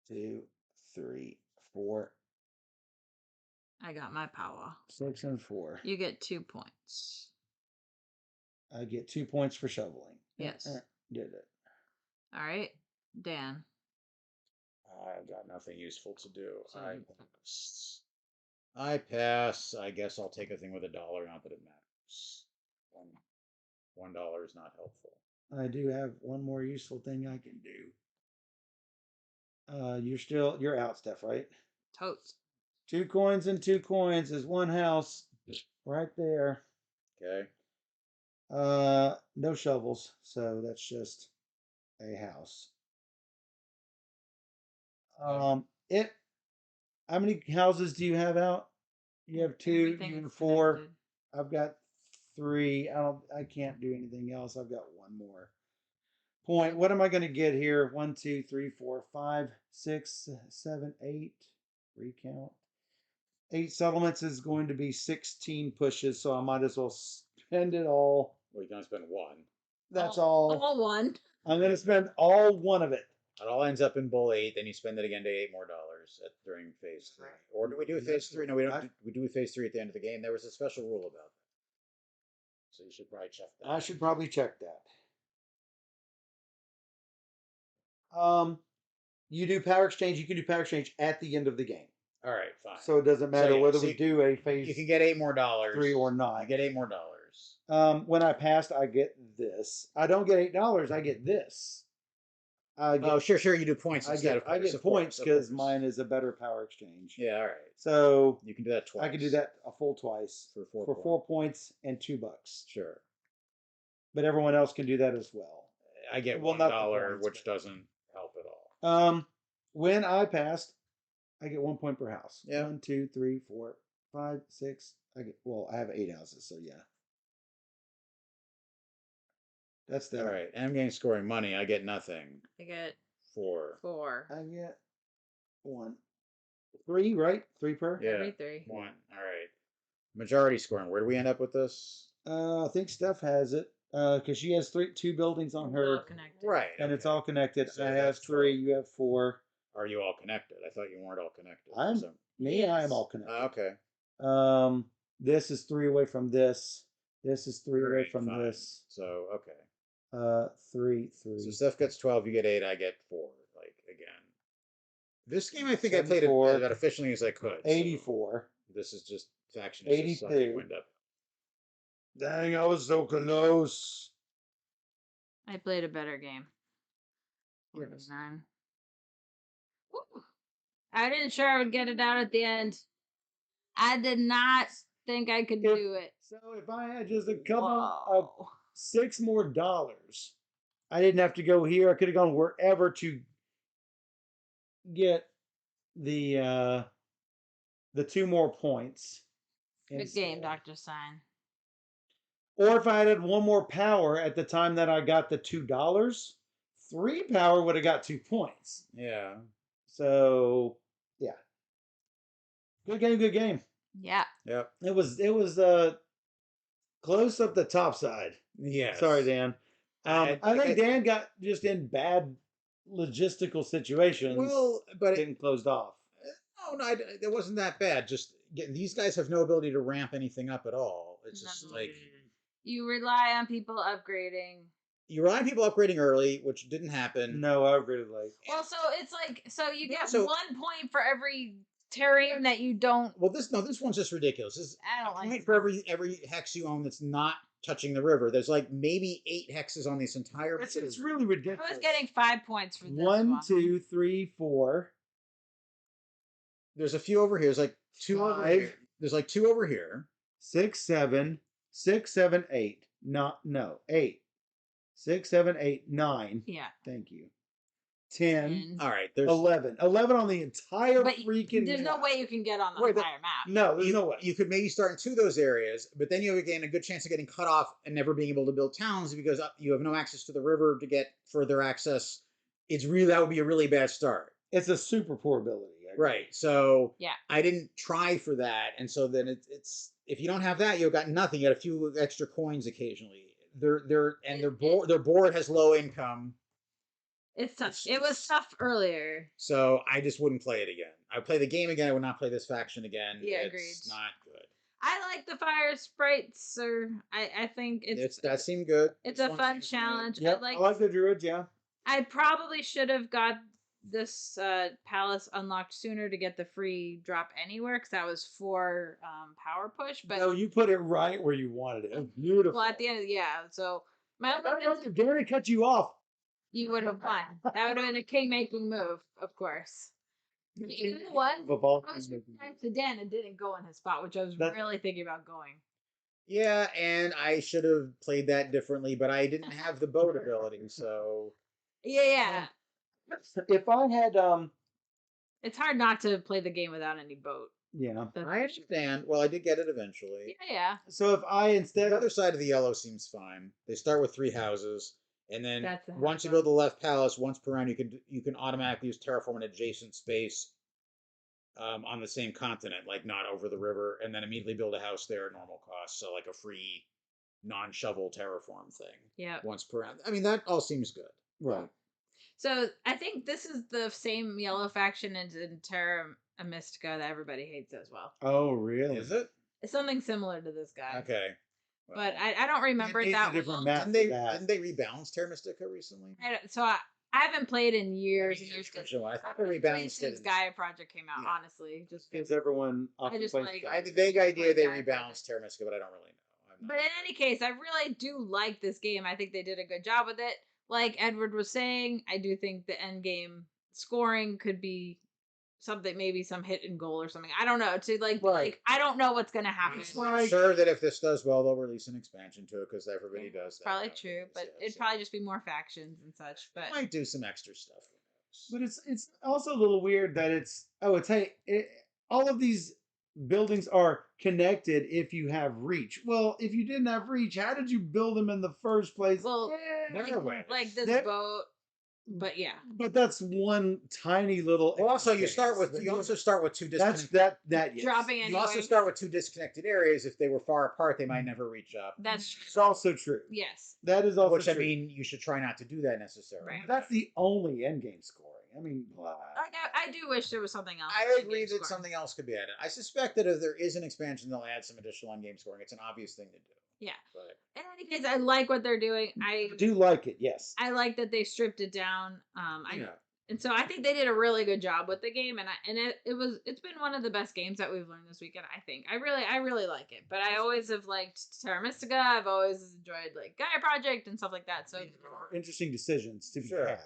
2, 3, 4. I got my power. 6 and 4. You get 2 points. I get 2 points for shoveling. Yes. Did it. All right, Dan. I've got nothing useful to do. So I pass. I guess I'll take a thing with $1. Not that it matters. $1 is not helpful. I do have one more useful thing I can do. You're out, Steph, right? Totes. 2 coins and 2 coins is one house right there. Okay. No shovels, so that's just a house. How many houses do you have out? You have 2, Everything you have is 4. connected. I've got 3. I can't do anything else. I've got one more point. What am I going to get here? 1, 2, 3, 4, 5, 6, 7, 8. Recount. 8 settlements is going to be 16 pushes, so I might as well spend it all. Well, you can only spend 1. That's all. All one. I'm going to spend all one of it. It all ends up in bull 8. Then you spend it again to $8 more during phase 3. Or do we do phase 3? No, we don't. We do phase 3 at the end of the game. There was a special rule about that, so you should probably check that. I should probably check that. You do power exchange. You can do power exchange at the end of the game. All right, fine. So it doesn't matter whether we do a phase. You can get $8 more 3 or not. You get $8 more. When I passed, I get this. I don't get $8. I get this. Sure. You do points instead of I get points because mine is a better power exchange. Yeah, all right. So you can do that twice. I can do that a full twice for 4 points and $2. Sure. But everyone else can do that as well. I get $1, which doesn't help at all. When I passed, I get 1 point per house. Yeah. 1, 2, 3, 4, 5, 6. I have 8 houses, so yeah. That's that. All right. I'm getting scoring money. I get nothing. I get 4. I get 1. 3, right? 3 per? Yeah. Every 3. 1. All right. Majority scoring. Where do we end up with this? I think Steph has it because she has two buildings on Well her, connected. Right. and it's okay. all connected. So I have that's 3. 12. You have 4. Are you all connected? I thought you weren't all connected. I'm So- me. I am Yes. all connected. okay. This is 3 away from this. This is 3 away Alright, from fine. this. So okay. 3, So 3. Steph gets 12, you get 8, I get 4. Like again. This game I think I played 74. it about efficiently as I could. so 84. this is just faction is just sucking 82. wind up. Dang, I was so close. I played a better game. Yes. 49. Woo. I didn't sure I would get it out at the end. I did not think I could If- do it. So if I had just a couple of Whoa. $6 more, I didn't have to go here. I could have gone wherever to get the 2 more points. Good game, instead. Dr. Sign. Or if I had 1 more power at the time that I got the $2, 3 power would have got 2 points. Yeah. So yeah, good game, good game. Yeah. Yep. It was close up the top side. Yes. Sorry, Dan. I think I- Dan got just in bad logistical situations. Well, but getting closed off. no, it wasn't that bad. Just getting these guys have no ability to ramp anything up at all. It's just No. like You rely on people upgrading. you rely on people upgrading early, which didn't happen. No, I really like. Well, so it's like you Yeah, get so- 1 point for every terrain that you don't. Well, this one's just ridiculous. This is I don't a like point it. for every hex you own that's not touching the river. There's like maybe 8 hexes on this entire. It's really I ridiculous. was getting 5 points for this 1, one. 2, 3, 4. There's a few over here. There's like 2 over 5. here. There's like 2 over here. 6, 7, 6, 7, 8. No, 8. 6, 7, 8, 9. Yeah. Thank you. 10, And- All right. There's 11. 11 on the entire but freaking. there's no map. way you can get on the Wait, entire map. No, there's you, no way. you could maybe start in 2 of those areas, but then you again a good chance of getting cut off and never being able to build towns because you have no access to the river to get further access. That would be a really bad start. It's a super poor ability. I agree. Right. So Yeah. I didn't try for that, and so then it's if you don't have that, you've got nothing. You got a few extra coins occasionally. Their board has low income, It's tough. It was tough earlier. so I just wouldn't play it again. I would play the game again. I would not play this faction again. Yeah, it's agreed. not good. I like the fire sprites, or I think it's That seemed good. it's This a one fun seems good. challenge. Yep, I like the druids. Yeah. I probably should have got this palace unlocked sooner to get the free drop anywhere, because that was for power push. But No, you put it right where you wanted it. It was beautiful. well, at the end, so my I only don't know concern- if Danny cut you off. you would have won. That would have been a king making move, of course. You know what? Football. I was next to Dan and didn't go in his spot, which I was That- really thinking about going. Yeah, and I should have played that differently, but I didn't have the boat ability, so Yeah. If I had It's hard not to play the game without any boat. yeah. That's I understand. Well, I did get it eventually. Yeah. So if I instead The of other side of the yellow seems fine. They start with 3 houses, and then That's the once you hard build the left palace, once per round, you can automatically use terraform an adjacent space on the same continent, like not over the river, and then immediately build a house there at normal cost. So like a free non-shovel terraform thing Yeah. once per round. I mean, that all seems good. right. So I think this is the same yellow faction as in Terra Mystica that everybody hates as well. Oh really? Is it? It's something similar to this guy. Okay. Well, But I don't remember it It's a that different well. map. didn't they rebalance Terra Mystica recently? So I haven't played in years and years. I thought they Probably rebalanced since it. Gaia Project came out, Yeah. honestly. Just Gives everyone. I just occupies like- I had space. the vague idea they Like that. rebalanced Terra Mystica, but I don't really know. I'm But in any case, I really do like this game. I think they did a good job with it. Like Edward was saying, I do think the end game scoring could be something, maybe some hit and goal or something. I don't know. To like I don't know what's gonna happen. I'm sure that if this does well, they'll release an expansion to it because everybody does that. Probably nowadays, true, but yeah, it'd so probably just be more factions and such. But might do some extra stuff. Who But knows? it's also a little weird that it's all of these buildings are connected if you have reach. Well, if you didn't have reach, how did you build them in the first place? well, Never win. like this There- boat. But yeah, But that's one tiny little. Well, also you phase. start with you also start with two That's disconnected. that yes. dropping You anyway. also start with two disconnected areas. If they were far apart, they might never reach up. That's It's also true. yes, That is also Which true. I mean, you should try not to do that necessarily. Right. That's the only end game scoring. I mean, I do wish there was something else. I in agree game that scoring. something else could be added. I suspect that if there is an expansion, they'll add some additional end game scoring. It's an obvious thing to do. Yeah. But In any case, I like what they're doing. I do like it. Yes. I like that they stripped it down. yeah. And so I think they did a really good job with the game, and it's been one of the best games that we've learned this weekend. I think I really like it. But I always have liked Terra Mystica. I've always enjoyed like Gaia Project and stuff like that. So Interesting decisions to be Sure. had,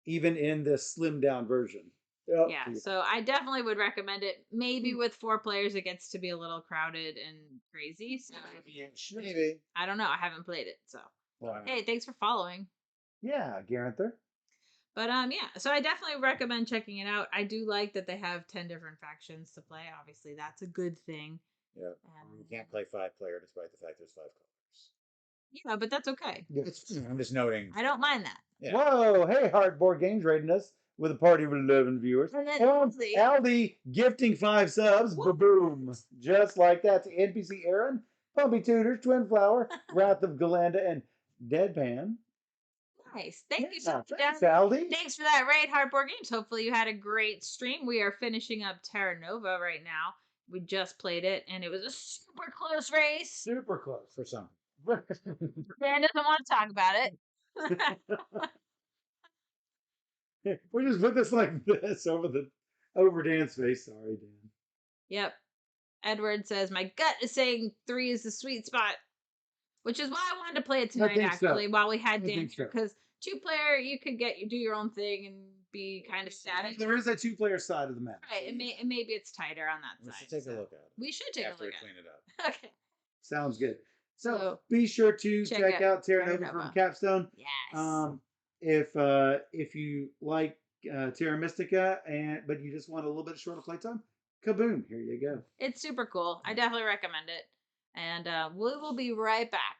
even in the slimmed down version. Yep. yeah, so I definitely would recommend it. Maybe with 4 players, it gets to be a little crowded and crazy. So Maybe. I don't know. I haven't played it, so Well, hey, thanks for following. Yeah, Garanther. But yeah, so I definitely recommend checking it out. I do like that they have 10 different factions to play. Obviously, that's a good thing. yeah. And, You can't play 5-player despite the fact there's 5 colors. yeah, but that's okay. It's, I'm just noting. I don't mind that. Yeah. Whoa, hey, Hardboard Games rating us with a party of 11 viewers. And then And Aldi. Aldi gifting 5 subs. Whoop. Boom. Just like that to NPC Aaron, Pumpy Tutors, Twin Flower, Wrath of Galanda, and Deadpan. Nice. Thank you so Yeah, much, thanks, Dan. Aldi. Thanks for that raid, Hardboard Games. Hopefully you had a great stream. We are finishing up Terra Nova right now. We just played it, and it was a super close race. Super close. For some. Dan doesn't want to talk about it. We just put this like this over Dan's face. Sorry, Dan. Yep. Edward says, my gut is saying 3 is the sweet spot, which is why I wanted to play it tonight, think so. actually, while we had I Dan think here. so. Because 2-player, you could do your own thing and be kind of static. There is a 2-player side of the map. Right, and maybe it's tighter on that We side. should take a so- look at it. We should take after a look we at clean it up. it. Okay. Sounds good. So So, be sure to check check out Terra Terra Nova from Nova. Capstone. Yes. If you like Terra Mystica but you just want a little bit shorter playtime, kaboom! Here you go. It's super cool. I definitely recommend it. And we will be right back.